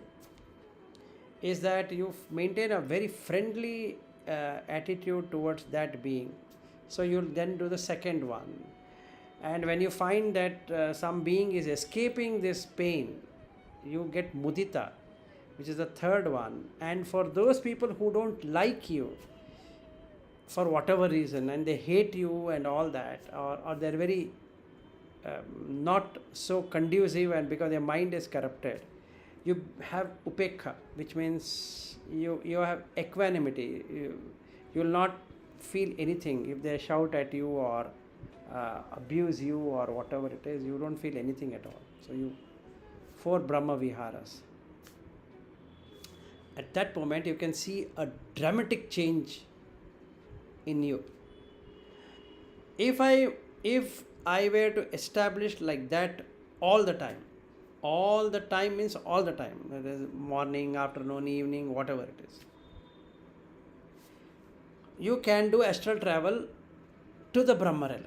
is that you maintain a very friendly attitude towards that being. So you'll then do the second one, and when you find that some being is escaping this pain, you get mudita, which is the third one. And for those people who don't like you for whatever reason, and they hate you and all that, or they're very not so conducive, and because their mind is corrupted, you have upekha, which means you have equanimity. You will not feel anything. If they shout at you or abuse you or whatever it is, you don't feel anything at all. So 4 Brahma Viharas. At that moment, you can see a dramatic change in you. If I were to establish like that all the time means all the time, that is morning, afternoon, evening, whatever it is, you can do astral travel to the Brahma realm.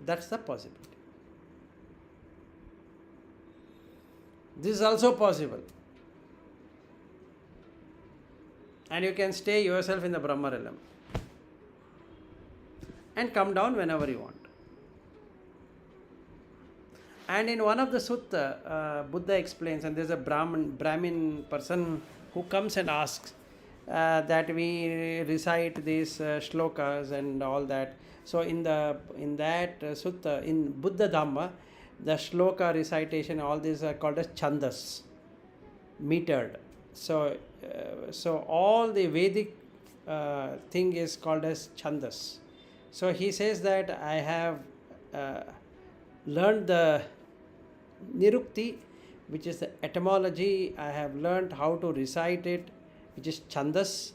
That's the possibility. This is also possible. And you can stay yourself in the Brahma realm and come down whenever you want. And in one of the sutta, Buddha explains, and there's a Brahmin person who comes and asks that we recite these shlokas and all that. So in that sutta, in Buddha Dhamma, the shloka recitation, all these are called as chandas, metered. So all the Vedic thing is called as chandas. So he says that I have learned the nirukti, which is the etymology. I have learned how to recite it, which is chandas,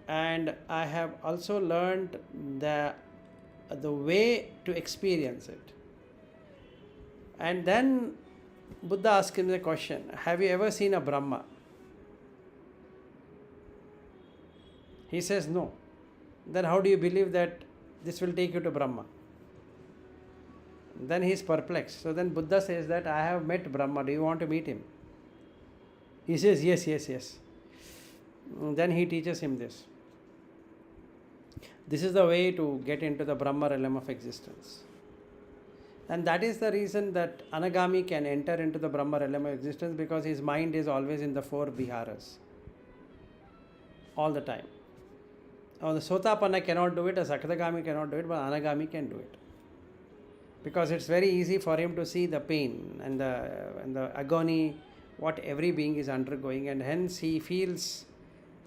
and I have also learned the way to experience it. And then Buddha asked him the question, have you ever seen a Brahma? He says no. Then how do you believe that this will take you to Brahma? Then he is perplexed. So then Buddha says that I have met Brahma. Do you want to meet him? He says yes. Then he teaches him this. This is the way to get into the Brahma realm of existence. And that is the reason that Anagami can enter into the Brahma realm of existence, because his mind is always in the 4 viharas. All the time. Now, the Sotapanna cannot do it, a Sakadagami cannot do it, but Anagami can do it. Because it's very easy for him to see the pain and the agony, what every being is undergoing, and hence he feels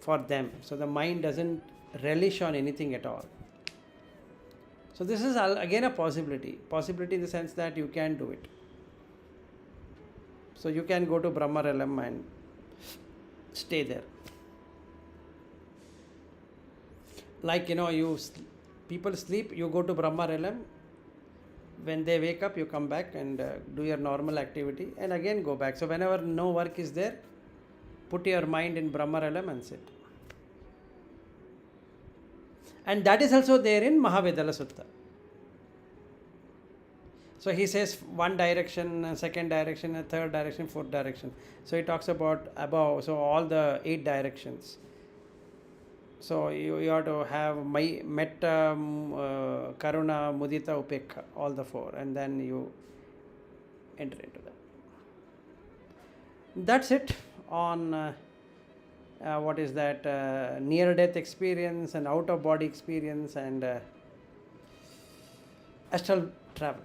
for them. So the mind doesn't relish on anything at all. So this is again a possibility in the sense that you can do it. So you can go to Brahma realm and stay there. Like, people sleep, you go to Brahma realm. When they wake up, you come back and do your normal activity and again go back. So whenever no work is there, put your mind in Brahma realm and sit. And that is also there in Mahavedala Sutta. So he says one direction, second direction, third direction, fourth direction. So he talks about above, so all the 8 directions. So you have to have metta, karuna, mudita, upekha, all the 4, and then you enter into that. That's it on what is that near-death experience and out-of-body experience and astral travel.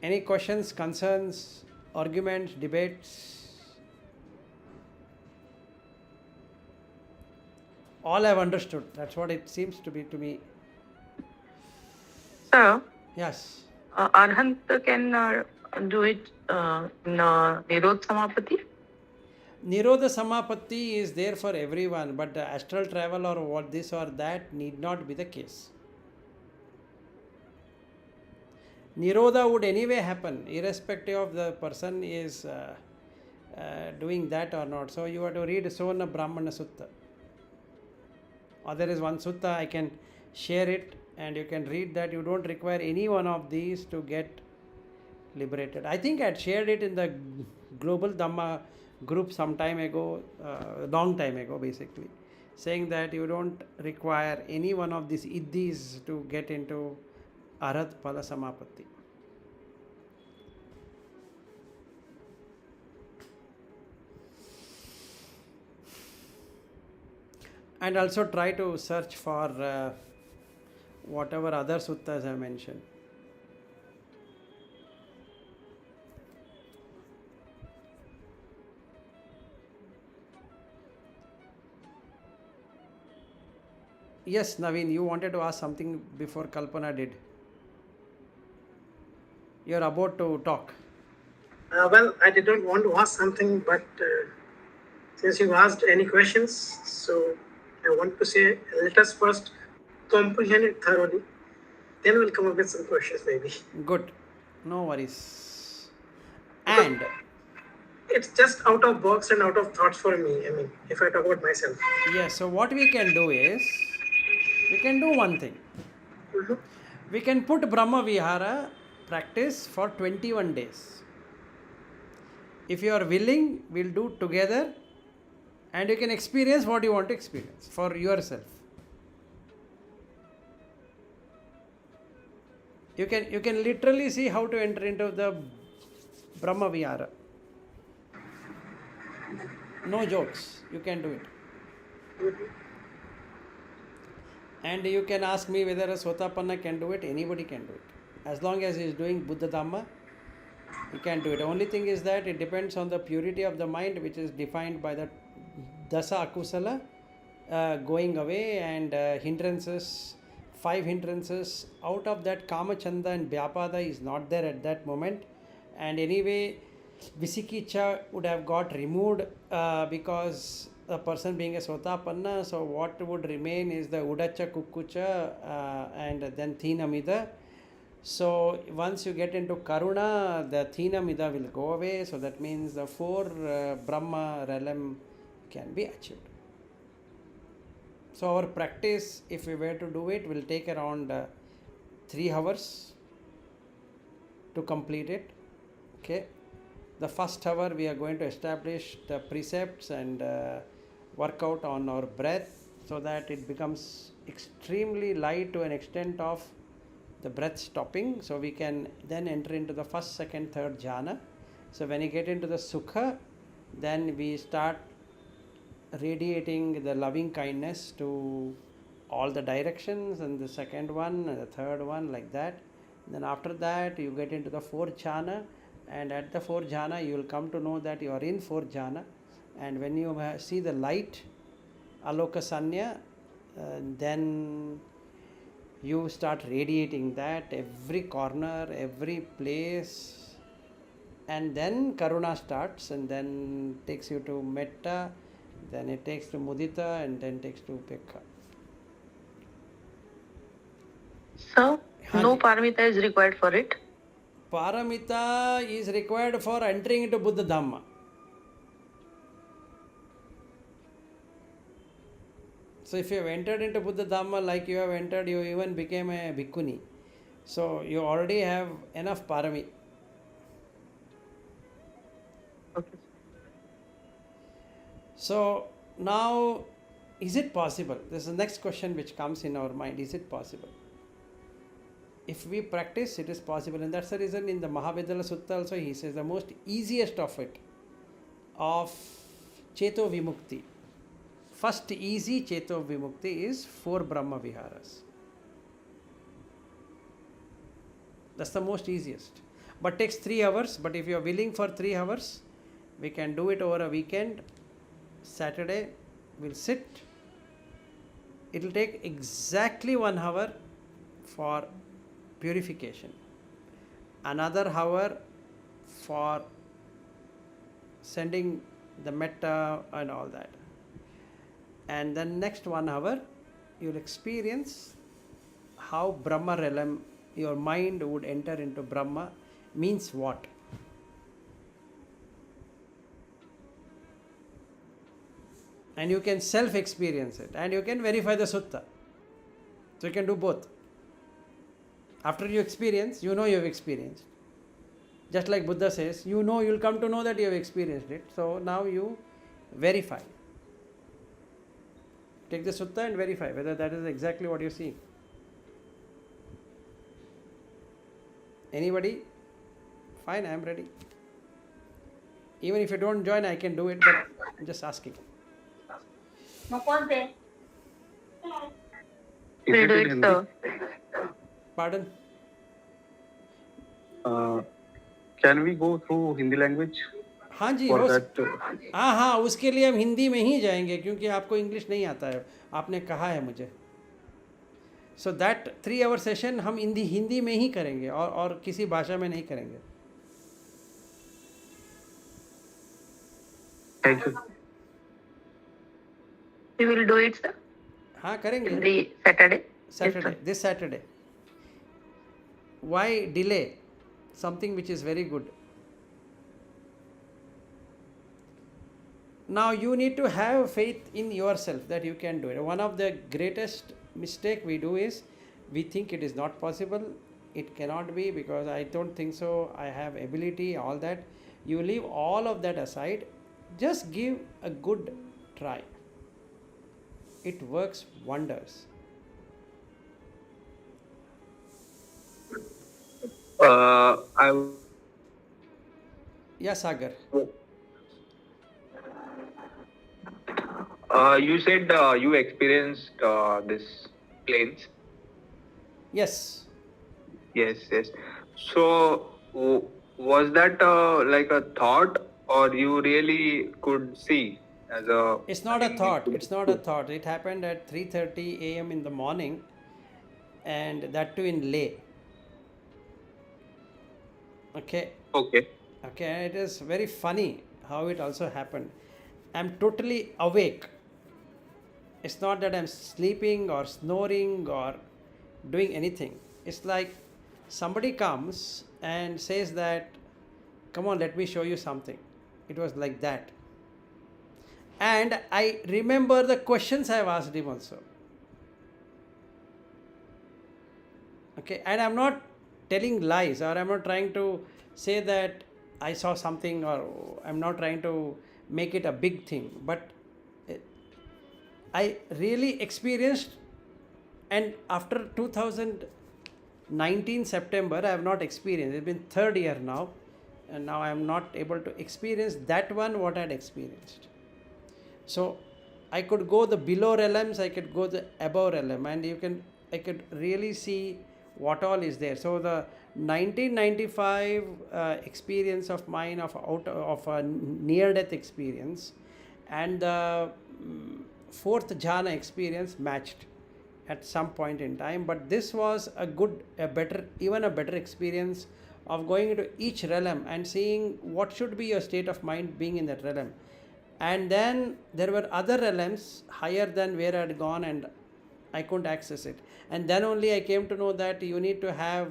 Any questions, concerns, arguments, debates? All I've understood. That's what it seems to be to me. Sir, Yes. Arhant can do it in Nirodh Samapatti? Nirodha Samapatti is there for everyone, but the astral travel or what this or that need not be the case. Nirodha would anyway happen, irrespective of the person is doing that or not. So you have to read Sona Brahmana Sutta. Or there is one sutta, I can share it and you can read that. You don't require any one of these to get liberated. I think I had shared it in the Global Dhamma group some time ago, long time ago basically, saying that you don't require any one of these iddhis to get into Arhat Pala Samapatti. And also try to search for whatever other suttas I mentioned. Yes, Naveen, you wanted to ask something before Kalpana did. You're about to talk. Well, I didn't want to ask something, but since you asked any questions, so I want to say let us first comprehend it thoroughly. Then we'll come up with some questions maybe. Good. No worries. And It's just out of box and out of thoughts for me. I mean, if I talk about myself. yes, so what we can do is, we can do one thing. Mhm. We can put Brahma Vihara practice for 21 days. If you are willing, we'll do together and you can experience what you want to experience for yourself. You can literally see how to enter into the Brahma Vihara. No jokes, you can do it. And you can ask me whether a Sotapanna can do it, anybody can do it. As long as he is doing Buddha Dhamma, he can do it. The only thing is that it depends on the purity of the mind, which is defined by the Dasa Akusala going away and hindrances, 5 hindrances. Out of that, Kama Chanda and Vyapada is not there at that moment. And anyway, Visikicha would have got removed because the person being a Sotapanna, so what would remain is the Udacha, Kukkucha and then Thinamida. So once you get into Karuna, the Thinamida will go away. So that means the 4 Brahma realm can be achieved. So our practice, if we were to do it, will take around 3 hours to complete it. Okay. The first hour we are going to establish the precepts and work out on our breath so that it becomes extremely light to an extent of the breath stopping. So we can then enter into the first, second, third jhana. So when you get into the sukha, then we start radiating the loving kindness to all the directions, and the second one and the third one, like that. Then after that you get into the 4th jhana, and at the 4th jhana you will come to know that you are in 4th jhana, and when you see the light, aloka sanya, then you start radiating that every corner, every place, and then karuna starts, and then takes you to metta, then it takes to mudita, and then takes to upekha. So, no Hanji. paramita is required for it. Paramita is required for entering into Buddha Dhamma. So if you have entered into Buddha Dhamma like you have entered, you even became a bhikkhuni. So you already have enough parami. Okay. So now, is it possible? This is the next question which comes in our mind. Is it possible? If we practice, it is possible. And that's the reason in the Mahavedala Sutta also he says the most easiest of it, of Cheto Vimukti. First easy Cheto Vimukti is 4 Brahma Viharas. That's the most easiest. But takes 3 hours. But if you are willing for 3 hours, we can do it over a weekend. Saturday, we'll sit. It will take exactly 1 hour for purification. Another hour for sending the metta and all that. And then next 1 hour, you'll experience how Brahma realm, your mind would enter into Brahma, means what. And you can self-experience it, and you can verify the sutta. So you can do both. After you experience, you know you have experienced. Just like Buddha says, you know, you'll come to know that you have experienced it. So now you verify. Take the sutta and verify whether that is exactly what you see. Anybody? Fine, I am ready. Even if you don't join, I can do it, but I'm just asking. Is We'll it do in it, Hindi? sir. Pardon? Can we go through Hindi language हाँ जी, for हो that? हाँ हाँ, उसके लिए हम हिंदी में ही जाएंगे क्योंकि आपको इंग्लिश नहीं आता है, आपने कहा है मुझे. सो दैट 3 hour सेशन हम हिंदी में ही करेंगे और किसी भाषा में नहीं करेंगे. Thank you. We will do it, sir. हाँ करेंगे. Every Saturday. Saturday, this Saturday. Why delay something which is very good? Now you need to have faith in yourself that you can do it. One of the greatest mistake we do is we think it is not possible, it cannot be because I don't think so, I have ability, all that. You leave all of that aside, just give a good try. It works wonders. Yeah, Sagar. You said you experienced this planes. Yes. Yes, yes. So was that like a thought, or you really could see as a? It's not a thought. It's not a thought. It happened at 3:30 a.m. in the morning, and that too in Leh. Okay. Okay. Okay. It is very funny how it also happened. I'm totally awake. It's not that I'm sleeping or snoring or doing anything. It's like somebody comes and says that, come on, let me show you something. It was like that. And I remember the questions I have asked him also. Okay, and I'm not telling lies, or I'm not trying to say that I saw something, or I'm not trying to make it a big thing, but I really experienced, and after 2019 September, I have not experienced. It's been 3rd year now, and now I am not able to experience that one what I had experienced. So I could go the below realms, I could go the above realm, and I could really see what all is there. So the 1995 experience of mine of a near death experience and the fourth jhana experience matched at some point in time. But this was a better experience of going into each realm and seeing what should be your state of mind being in that realm. And then there were other realms higher than where I had gone, and I couldn't access it. And then only I came to know that you need to have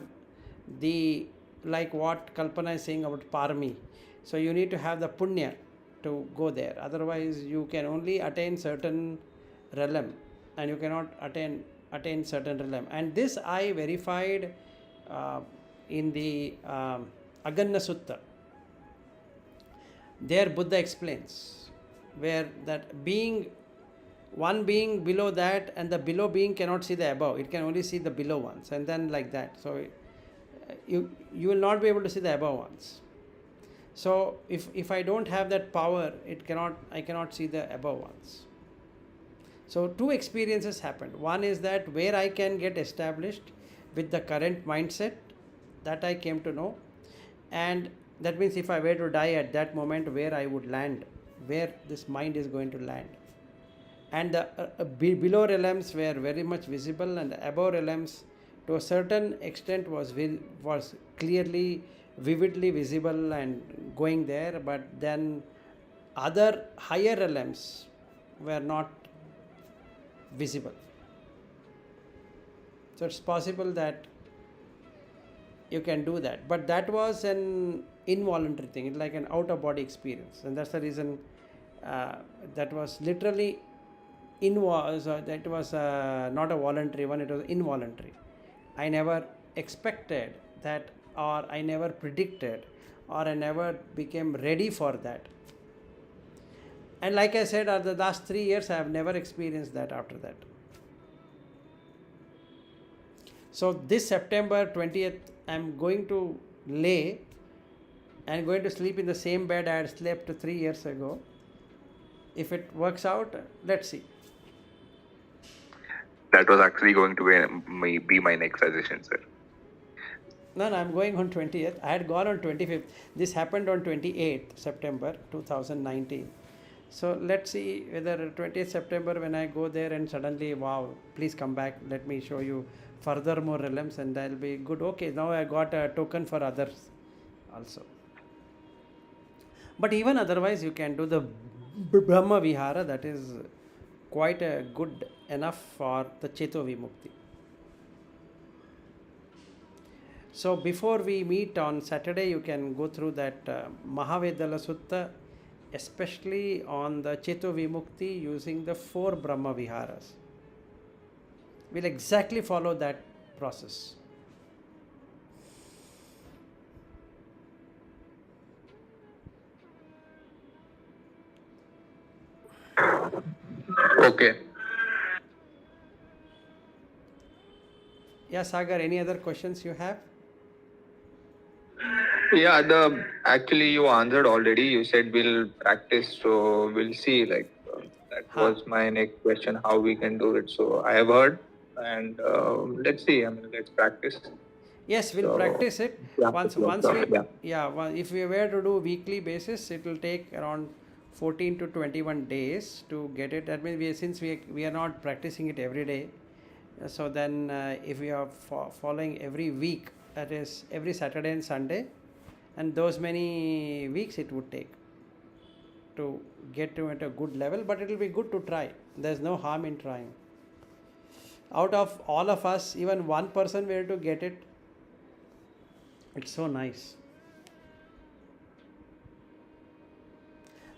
the, like what Kalpana is saying about parami. So you need to have the punya to go there. Otherwise, you can only attain certain realm, and you cannot attain certain realm. And this I verified in the Aganna Sutta. There Buddha explains where that one being below that, and the below being cannot see the above. It can only see the below ones, and then like that. So you will not be able to see the above ones. So if I don't have that power, I cannot see the above ones. So two experiences happened. One is that where I can get established with the current mindset, that I came to know, and that means if I were to die at that moment, where I would land, where this mind is going to land. And the below realms were very much visible, and the above realms to a certain extent was clearly, vividly visible and going there. But then other higher realms were not visible. So it's possible that you can do that, but that was an involuntary thing. It's like an out of body experience, and that's the reason that was literally that was not a voluntary one, it was involuntary. I never expected that, or I never predicted, or I never became ready for that. And like I said, the last 3 years I have never experienced that after that. So this September 20th, I'm going to lay and going to sleep in the same bed I had slept 3 years ago. If it works out, let's see. That was actually going to be my next suggestion, sir. No, I'm going on 20th. I had gone on 25th. This happened on 28th September 2019. So let's see whether 20th September when I go there and suddenly, wow, please come back, let me show you further more realms, and that'll be good. Okay, now I got a token for others also. But even otherwise, you can do the Brahma vihara. That is quite a good enough for the Cheto Vimukti. So before we meet on Saturday, you can go through that Mahavedala Sutta, especially on the Cheto Vimukti using the 4 Brahma Viharas. We'll exactly follow that process. Okay. Yeah, Sagar, any other questions you have? Yeah, actually you answered already. You said we'll practice, so we'll see. That was my next question, how we can do it. So I have heard, and let's see. Let's practice. Yes, we'll practice it. Once if we were to do weekly basis, it will take around 14 to 21 days to get it. That means since we are not practicing it every day, so then if we are following every week, that is every Saturday and Sunday, and those many weeks it would take to get to at a good level. But it will be good to try. There's no harm in trying. Out of all of us, even one person were to get it, it's so nice.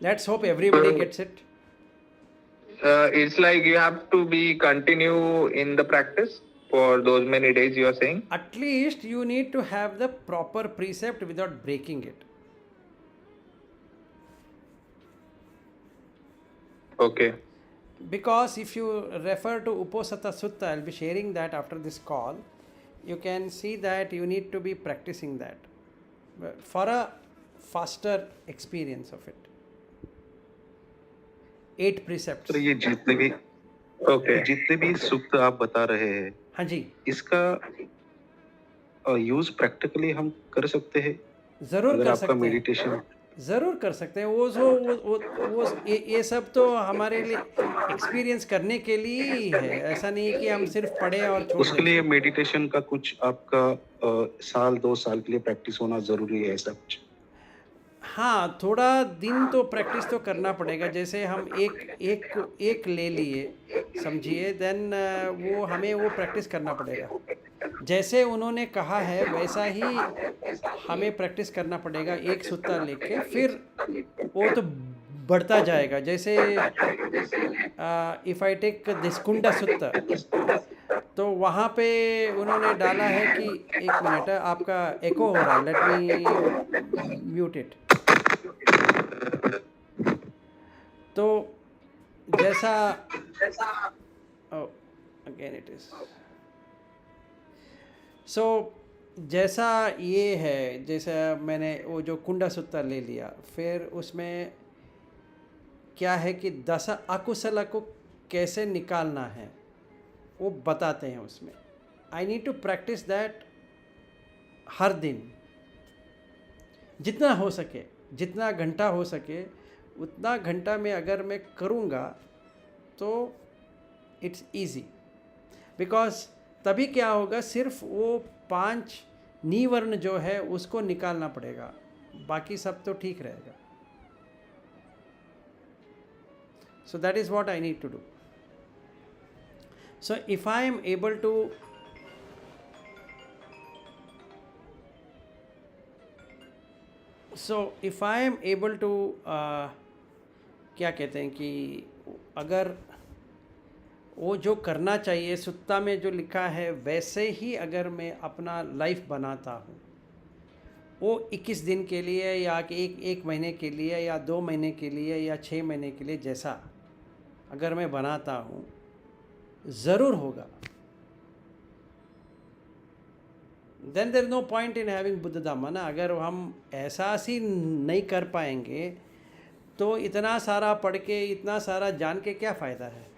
Let's hope everybody gets it. It's like you have to be continue in the practice for those many days, you are saying? At least you need to have the proper precept without breaking it. Okay. Because if you refer to Uposatha Sutta, I'll be sharing that after this call, you can see that you need to be practicing that for a faster experience of it. 8 precepts. तो ये जितने भी सूक्त आप बता रहे हैं, हाँ जी, इसका यूज प्रैक्टिकली हम कर सकते हैं जरूर अगर कर आपका सकते हैं। मेडिटेशन ज़रूर कर सकते हैं। वो ये सब तो हमारे लिए एक्सपीरियंस करने के लिए ही है। ऐसा नहीं कि हम सिर्फ पढ़े और छोड़ उसके लिए दें। मेडिटेशन का कुछ आपका साल 2 साल के लिए प्रैक्टिस होना जरूरी है, ऐसा कुछ? हाँ, थोड़ा दिन तो प्रैक्टिस तो करना पड़ेगा। जैसे हम एक ले लिए समझिए, देन वो हमें वो प्रैक्टिस करना पड़ेगा। जैसे उन्होंने कहा है वैसा ही हमें प्रैक्टिस करना पड़ेगा, एक सुत्ता लेके। फिर वो तो बढ़ता जाएगा। जैसे इफ़ आई टेक दिस कुंडा सुत्ता, तो वहाँ पे उन्होंने डाला है कि एक मिनट, आपका एको हो रहा है, लेट मी म्यूट इट। तो जैसा अगेन इट इज सो जैसा ये है, जैसा मैंने वो जो कुंडा सुत्ता ले लिया, फिर उसमें क्या है कि 10 अकुशल को कैसे निकालना है वो बताते हैं उसमें। I need to practise that हर दिन, जितना हो सके, जितना घंटा हो सके उतना घंटा में अगर मैं करूँगा तो इट्स इजी। बिकॉज तभी क्या होगा, सिर्फ वो 5 निवर्ण जो है उसको निकालना पड़ेगा, बाकी सब तो ठीक रहेगा। So that is what I need to do. So if I am able to क्या कहते हैं कि अगर वो जो करना चाहिए सुत्ता में जो लिखा है वैसे ही अगर मैं अपना लाइफ बनाता हूँ, वो 21 दिन के लिए या एक महीने के लिए या 2 महीने के लिए या 6 महीने के लिए, जैसा अगर मैं बनाता हूँ ज़रूर होगा। Then there no point in having Buddha Dhamma ना। अगर हम एहसास ही नहीं कर पाएंगे तो इतना सारा पढ़ के, इतना सारा जान के क्या फ़ायदा है।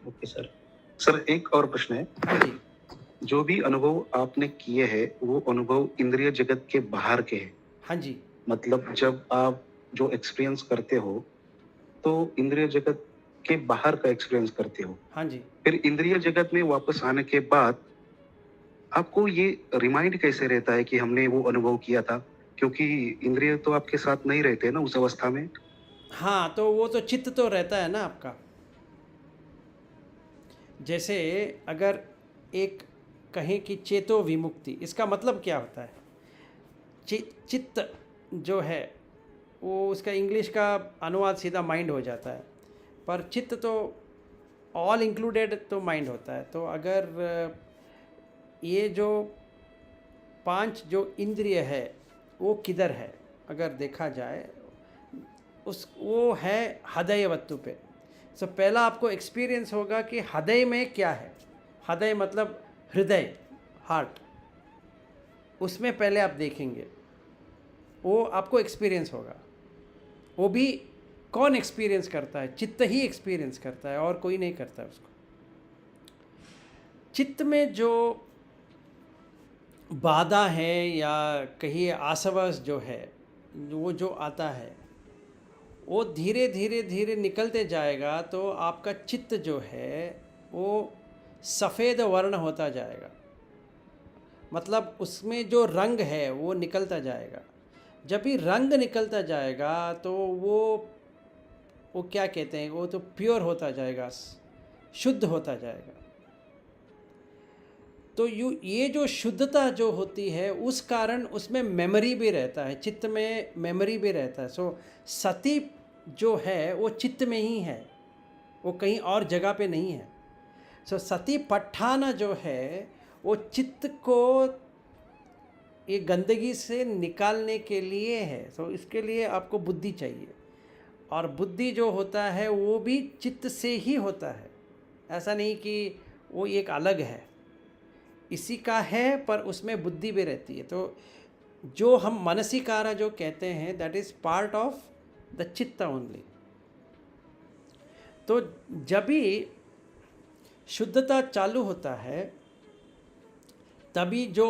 Okay sir. सर एक और प्रश्न है। हाँ जी। जो भी अनुभव आपने किए हैं वो अनुभव इंद्रिय जगत के बाहर के हैं। हाँ जी। मतलब जब आप जो एक्सपीरियंस करते हो तो इंद्रिय जगत के बाहर का एक्सपीरियंस करते हो। हाँ जी। फिर इंद्रिय जगत में वापस आने के बाद आपको ये रिमाइंड कैसे रहता है कि हमने वो अनुभव किया था? क्योंकि इंद्रिय तो आपके साथ नहीं रहते ना उस अवस्था में। हाँ, तो वो तो चित्त तो रहता है ना आपका। जैसे अगर एक कहें कि चेतो विमुक्ति, इसका मतलब क्या होता है? चित्त जो है वो, उसका इंग्लिश का अनुवाद सीधा माइंड हो जाता है, पर चित्त तो ऑल इंक्लूडेड तो माइंड होता है। तो अगर ये जो 5 जो इंद्रिय है वो किधर है अगर देखा जाए, वो है हृदय वस्तु पे। सो पहला आपको एक्सपीरियंस होगा कि हृदय में क्या है। हृदय मतलब हृदय, हार्ट, उसमें पहले आप देखेंगे, वो आपको एक्सपीरियंस होगा। वो भी कौन एक्सपीरियंस करता है? चित्त ही एक्सपीरियंस करता है, और कोई नहीं करता उसको। चित्त में जो बाधा है या कहिए आसवस जो है, वो जो आता है वो धीरे धीरे धीरे निकलते जाएगा, तो आपका चित्त जो है वो सफ़ेद वर्ण होता जाएगा। मतलब उसमें जो रंग है वो निकलता जाएगा। जब भी रंग निकलता जाएगा तो वो क्या कहते हैं, वो तो प्योर होता जाएगा, शुद्ध होता जाएगा। तो ये जो शुद्धता जो होती है उस कारण उसमें मेमोरी भी रहता है, चित्त में मेमोरी भी रहता है। सो सती जो है वो चित्त में ही है, वो कहीं और जगह पे नहीं है। सो सती पठाना जो है वो चित्त को ये गंदगी से निकालने के लिए है। सो इसके लिए आपको बुद्धि चाहिए, और बुद्धि जो होता है वो भी चित्त से ही होता है। ऐसा नहीं कि वो एक अलग है, इसी का है, पर उसमें बुद्धि भी रहती है। तो जो हम मनसिकारा जो कहते हैं, that is part of the चित्त ओनली। तो जब भी शुद्धता चालू होता है तभी जो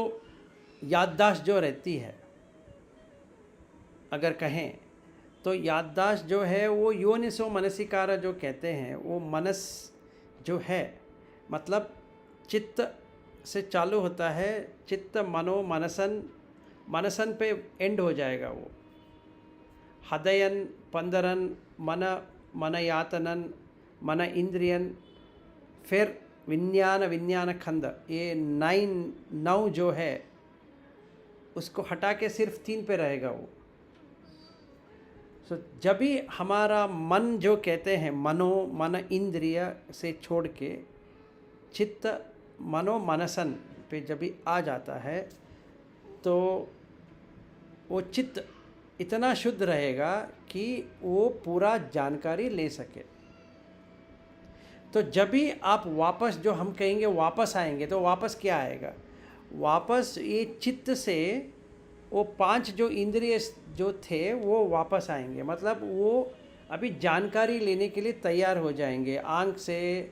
याददाश्त जो रहती है, अगर कहें तो याददाश्त जो है वो योनिसो मनसिकारा जो कहते हैं, वो मनस जो है मतलब चित्त से चालू होता है, चित्त मनो मनसन, मनसन पे एंड हो जाएगा वो। हृदयन पंदरन मन मनयातनन मन इंद्रियन, फिर विज्ञान विज्ञान खंड, ये 9 जो है उसको हटा के सिर्फ 3 पे रहेगा वो। सो जब भी हमारा मन जो कहते हैं मनो मन इंद्रिय से छोड़ के चित्त मनो मनसन पे जब भी आ जाता है तो वो चित्त इतना शुद्ध रहेगा कि वो पूरा जानकारी ले सके। तो जब भी आप वापस, जो हम कहेंगे वापस आएंगे, तो वापस क्या आएगा? वापस ये चित्त से वो 5 जो इंद्रिय जो थे वो वापस आएंगे, मतलब वो अभी जानकारी लेने के लिए तैयार हो जाएंगे। आँख से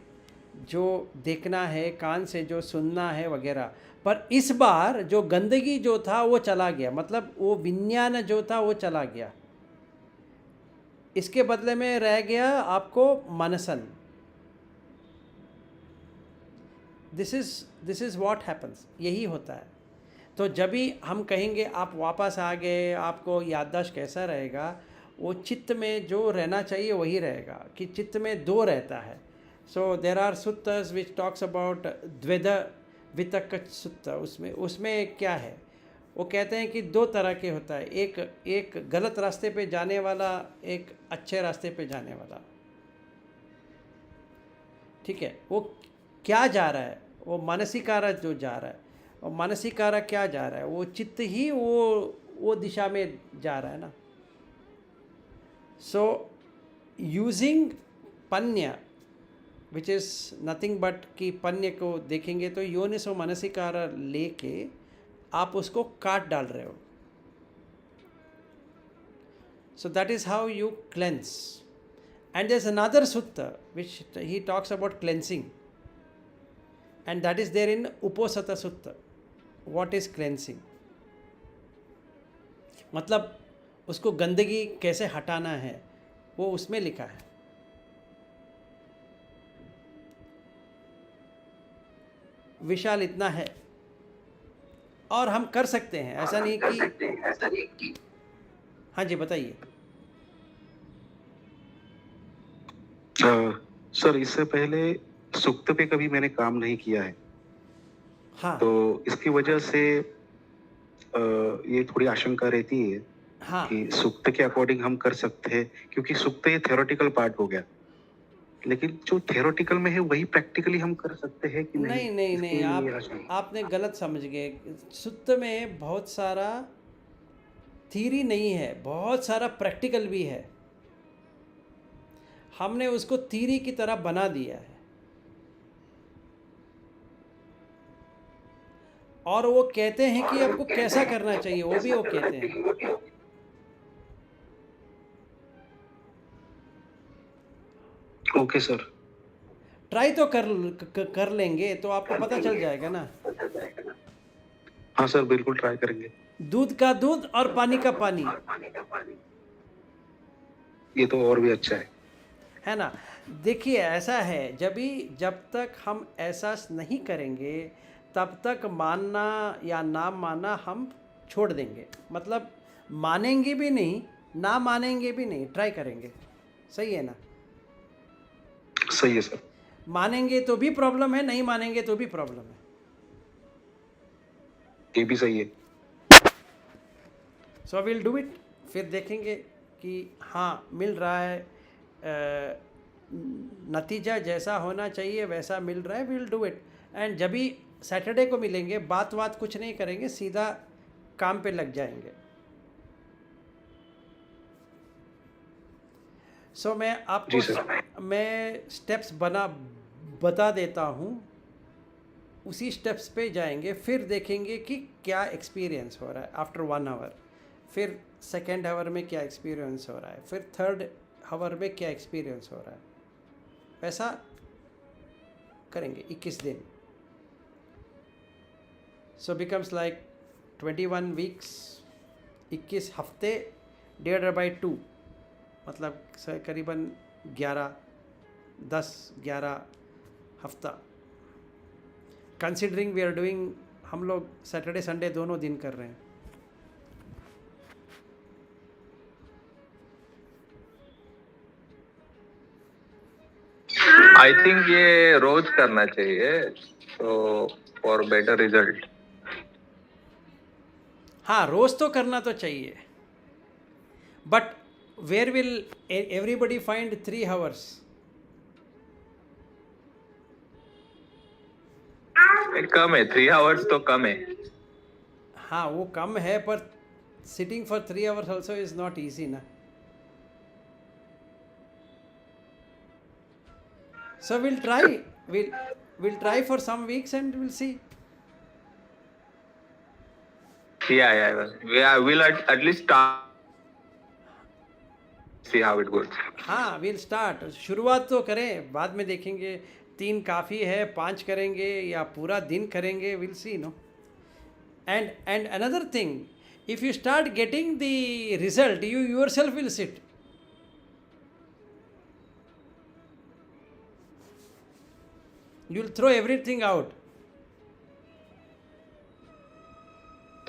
जो देखना है, कान से जो सुनना है वगैरह। पर इस बार जो गंदगी जो था वो चला गया, मतलब वो विज्ञान जो था वो चला गया। इसके बदले में रह गया आपको मनसन। दिस इज़ व्हाट हैपन्स, यही होता है। तो जब भी हम कहेंगे आप वापस आ गए, आपको याददाश्त कैसा रहेगा? वो चित्त में जो रहना चाहिए वही रहेगा, कि चित्त में 2 रहता है। So there are suttas which talks about Dvedha vitakka sutta. उसमें क्या है? वो कहते हैं कि 2 तरह के होता है, एक गलत रास्ते पे जाने वाला, एक अच्छे रास्ते पे जाने वाला। ठीक है, वो क्या जा रहा है? वो मानसिकारा जो जा रहा है, और मानसिकारा क्या जा रहा है? वो चित्त ही वो दिशा में जा रहा है ना। So using panna which is nothing but, कि पन्य को देखेंगे तो योनिसो मनसिकारा लेके आप उसको काट डाल रहे हो। So that is how you cleanse. And there is another sutta which he talks about cleansing, and that is there in Uposatha Sutta. What is cleansing? मतलब उसको गंदगी कैसे हटाना है वो उसमें लिखा है। विशाल इतना है, और हम कर सकते हैं, ऐसा नहीं कि हाँ जी बताइए। सर, इससे पहले सुक्त पे कभी मैंने काम नहीं किया है। हाँ तो इसकी वजह से ये थोड़ी आशंका रहती है हाँ कि सुक्त के अकॉर्डिंग हम कर सकते हैं, क्योंकि सुक्त ये थ्योरेटिकल पार्ट हो गया, लेकिन जो थ्योरेटिकल में है वही प्रैक्टिकली हम कर सकते हैं कि नहीं? नहीं, आपने गलत समझ गए। सुत्त में बहुत सारा थ्योरी नहीं है, बहुत सारा प्रैक्टिकल भी है। हमने उसको थ्योरी की तरह बना दिया है, और वो कहते हैं कि आपको कैसा करना चाहिए, वो भी वो कहते हैं। Okay sir. ट्राई तो कर लेंगे तो आपको पता चल जाएगा ना। हाँ सर, बिल्कुल ट्राई करेंगे। दूध का दूध और पानी का पानी, ये तो और भी अच्छा है ना। देखिए ऐसा है, जब तक हम एहसास नहीं करेंगे तब तक मानना या ना मानना हम छोड़ देंगे। मतलब मानेंगे भी नहीं, ना मानेंगे भी नहीं, ट्राई करेंगे। सही है ना? सही है सर। मानेंगे तो भी प्रॉब्लम है, नहीं मानेंगे तो भी प्रॉब्लम है। ये भी सही है। सो विल डू इट, फिर देखेंगे कि हाँ मिल रहा है, नतीजा जैसा होना चाहिए वैसा मिल रहा है, विल डू इट। एंड जब भी सैटरडे को मिलेंगे, बात कुछ नहीं करेंगे, सीधा काम पे लग जाएंगे। सो मैं आपको मैं स्टेप्स बता देता हूँ, उसी स्टेप्स पे जाएंगे, फिर देखेंगे कि क्या एक्सपीरियंस हो रहा है आफ्टर 1 आवर, फिर सेकेंड आवर में क्या एक्सपीरियंस हो रहा है, फिर थर्ड आवर में क्या एक्सपीरियंस हो रहा है। वैसा करेंगे 21 दिन। So becomes like 21 weeks, 21 हफ्ते divided by 2, मतलब करीबन 10-11 हफ्ता. Considering we are doing, हम लोग सैटरडे संडे दोनों दिन कर रहे हैं. I think ये रोज करना चाहिए, so for better result. हाँ, रोज तो करना तो चाहिए, but where will everybody find 3 hours? कम है, 3 hours तो कम है. हाँ, वो कम है, पर sitting for 3 hours also is not easy ना. So we'll try for some weeks and we'll see. Yeah. We'll at least start. See how it goes. हाँ, we'll start. शुरुआत तो करें, बाद में देखेंगे. 3 काफ़ी है, 5 करेंगे या पूरा दिन करेंगे, we'll see, no. And another thing, if you start getting the result, you yourself will sit. You'll throw everything out.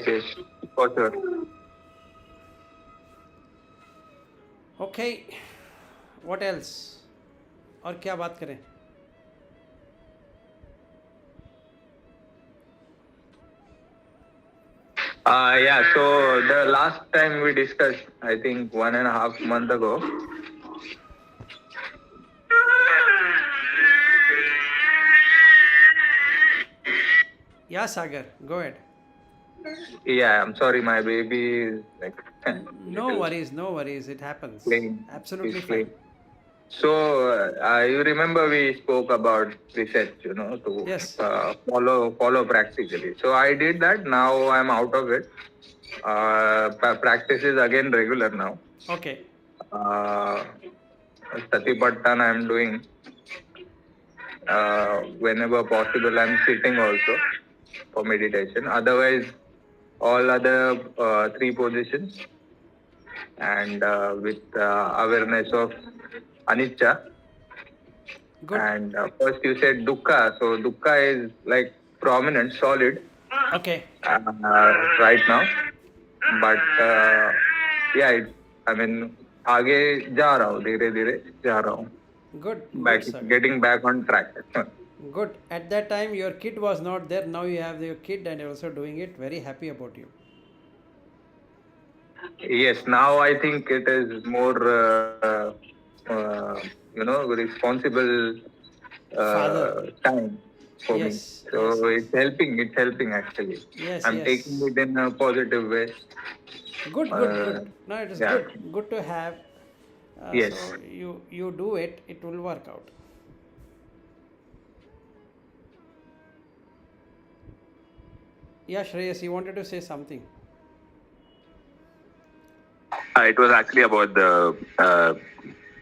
Yes, for sure. Okay, what else? और क्या बात करें? Yeah, so the last time we discussed, I think 1.5 months ago. Yeah, Sagar, go ahead. Yeah, I'm sorry, my baby is like. No worries, it happens. Playing. Absolutely He's fine. playing. So you remember we spoke about research, to Yes. follow practically. So I did that. Now I'm out of it. Practice is again regular now. Okay. Satipattan I'm doing. Whenever possible, I'm sitting also for meditation. Otherwise, all other 3 positions and with awareness of anicca. Good. And first you said dukkha. So dukkha is like prominent, solid Okay. right now. But I mean, आगे जा रहा हूँ, धीरे-धीरे जा रहा हूँ. Good, Sagar. Getting back on track. Good. At that time, your kid was not there. Now you have your kid and you're also doing it. Very happy about you. Yes, now I think it is more, responsible time for me. So it's helping actually. Yes, I'm yes. taking it in a positive way. Good. No, it is good to have. Yes. So you do it, it will work out. Yeah, Shreyas, you wanted to say something. It was actually about the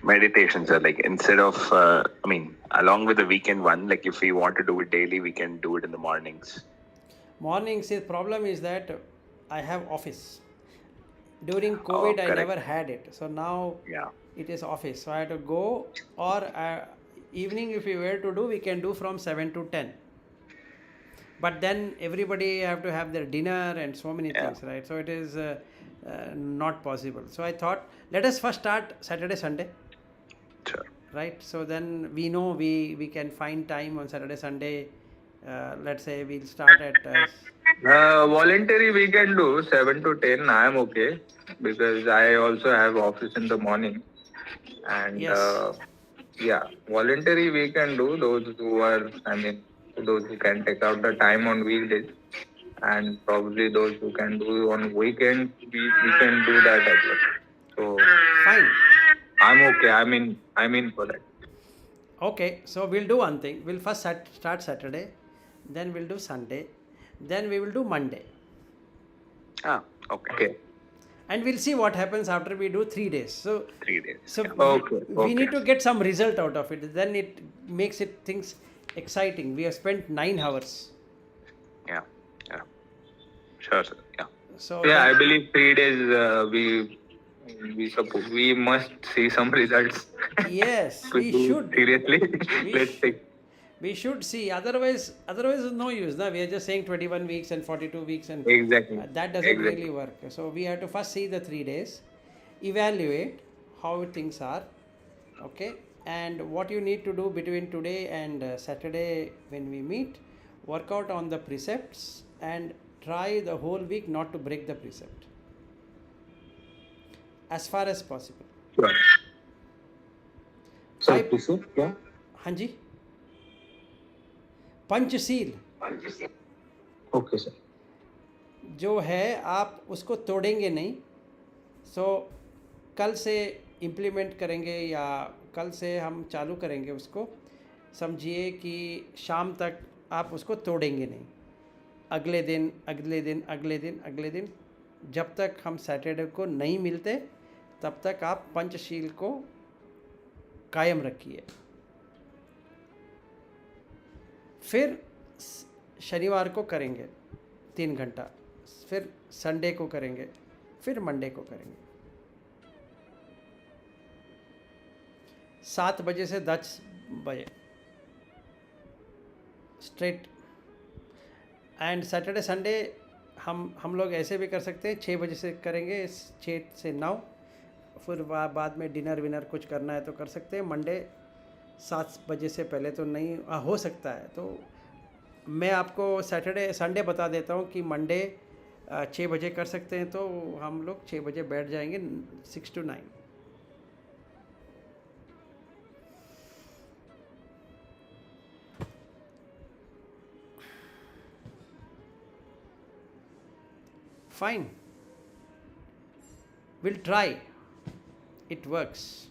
meditations. Like instead of, along with the weekend one, like if we want to do it daily, we can do it in the mornings. Mornings, the problem is that I have office. During COVID, I correct. never had it. So now it is office. So I have to go, or evening if we were to do, we can do from 7 to 10. But then everybody have to have their dinner and so many things, right? So it is not possible. So I thought, let us first start Saturday, Sunday. Sure. Right? So then we know we can find time on Saturday, Sunday. Let's say we'll start at... voluntary we can do 7 to 10. I am okay because I also have office in the morning. And voluntary we can do. Those who can take out the time on weekdays, and probably those who can do on weekends, we can do that as well. So fine. I'm okay. I'm in for that. Okay, so we'll do one thing. We'll first start Saturday, then we'll do Sunday, then we will do Monday. Okay. And we'll see what happens after we do 3 days. So 3 days. So we need to get some result out of it. Then it makes things exciting. We have spent 9 hours. Yeah. Sure, sir. Yeah. So Yeah, I that- believe 3 days we must see some results. yes, To we do should. seriously. We Let's sh- see. we should see. Otherwise, it's no use. No? We are just saying 21 weeks and 42 weeks, and Exactly. that doesn't Exactly. really work. So we have to first see the 3 days, evaluate how things are, okay, and what you need to do between today and Saturday when we meet. Work out on the precepts and try the whole week not to break the precept as far as possible. Sure. Five- precept क्या? हाँ जी, Panchsheel okay sir. जो है आप उसको तोड़ेंगे नहीं. सो कल से इम्प्लीमेंट करेंगे या कल से हम चालू करेंगे उसको. समझिए कि शाम तक आप उसको तोड़ेंगे नहीं. अगले दिन अगले दिन अगले दिन अगले दिन जब तक हम सैटरडे को नहीं मिलते तब तक आप पंचशील को कायम रखिए. फिर शनिवार को करेंगे 3 घंटा, फिर संडे को करेंगे, फिर मंडे को करेंगे. 7 बजे से 10 बजे स्ट्रेट. एंड सैटरडे संडे हम लोग ऐसे भी कर सकते हैं. 6 बजे से करेंगे, 6 से 9. फिर बाद में डिनर विनर कुछ करना है तो कर सकते हैं. मंडे 7 बजे से पहले तो नहीं हो सकता है. तो मैं आपको सैटरडे संडे बता देता हूँ कि मंडे 6 बजे कर सकते हैं. तो हम लोग 6 बजे बैठ जाएंगे 6 to 9. Fine. We'll try. It works.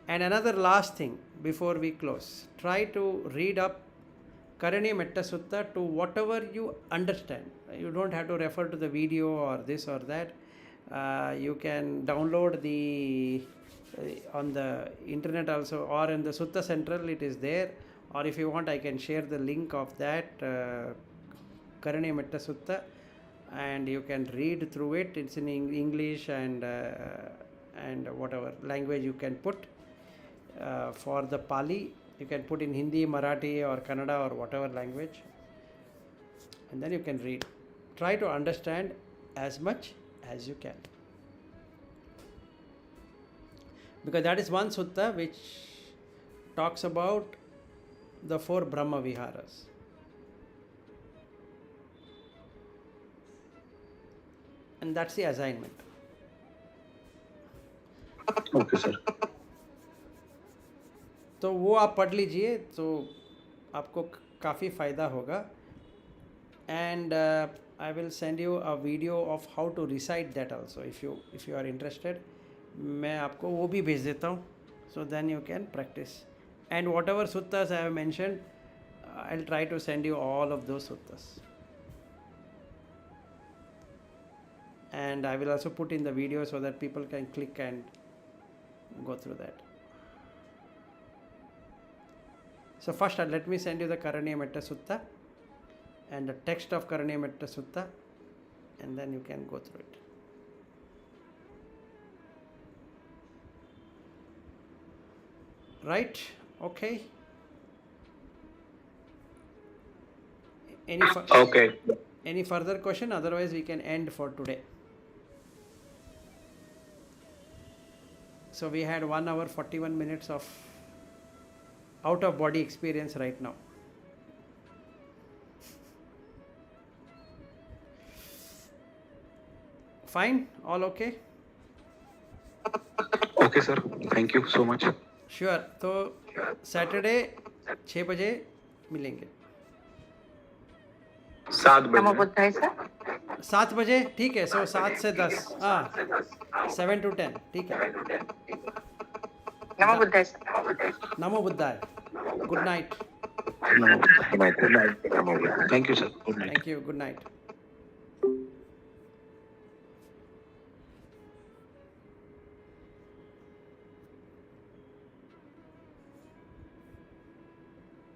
And another last thing before we close. Try to read up Karaniya Metta Sutta to whatever you understand. You don't have to refer to the video or this or that. You can download the on the internet also, or in the Sutta Central it is there. Or if you want, I can share the link of that Karaniya Metta Sutta, and you can read through it. It's in English and whatever language you can put. For the Pali, you can put in Hindi, Marathi or Kannada or whatever language, and then you can read. Try to understand as much as you can, because that is one sutta which talks about the 4 Brahma viharas. And that's the assignment. Okay sir. तो वो आप पढ़ लीजिए तो आपको काफ़ी फ़ायदा होगा. And I will send you a video of how to recite that also if you are interested. मैं आपको वो भी भेज देता हूँ, so then you can practise. And whatever suttas I have mentioned, I will try to send you all of those suttas. And I will also put in the video so that people can click and go through that. So first let me send you the Karaniya Metta Sutta and the text of Karaniya Metta Sutta, and then you can go through it. Right? Okay. Okay. Any further question? Otherwise we can end for today. So we had 1 hour 41 minutes of out of body experience right now. Fine? All okay? Okay sir. Thank you so much. Sure. तो Saturday 6 बजे मिलेंगे. 7 नमो बजे. बुद्धाय sir. 7 बजे ठीक है. सो 7 से 10, हाँ 7 to 10 ठीक है. नमो बुद्धाय सर. नमो बुद्धाय. Good night. Good night. Thank you sir. Good night. Thank you. Good night.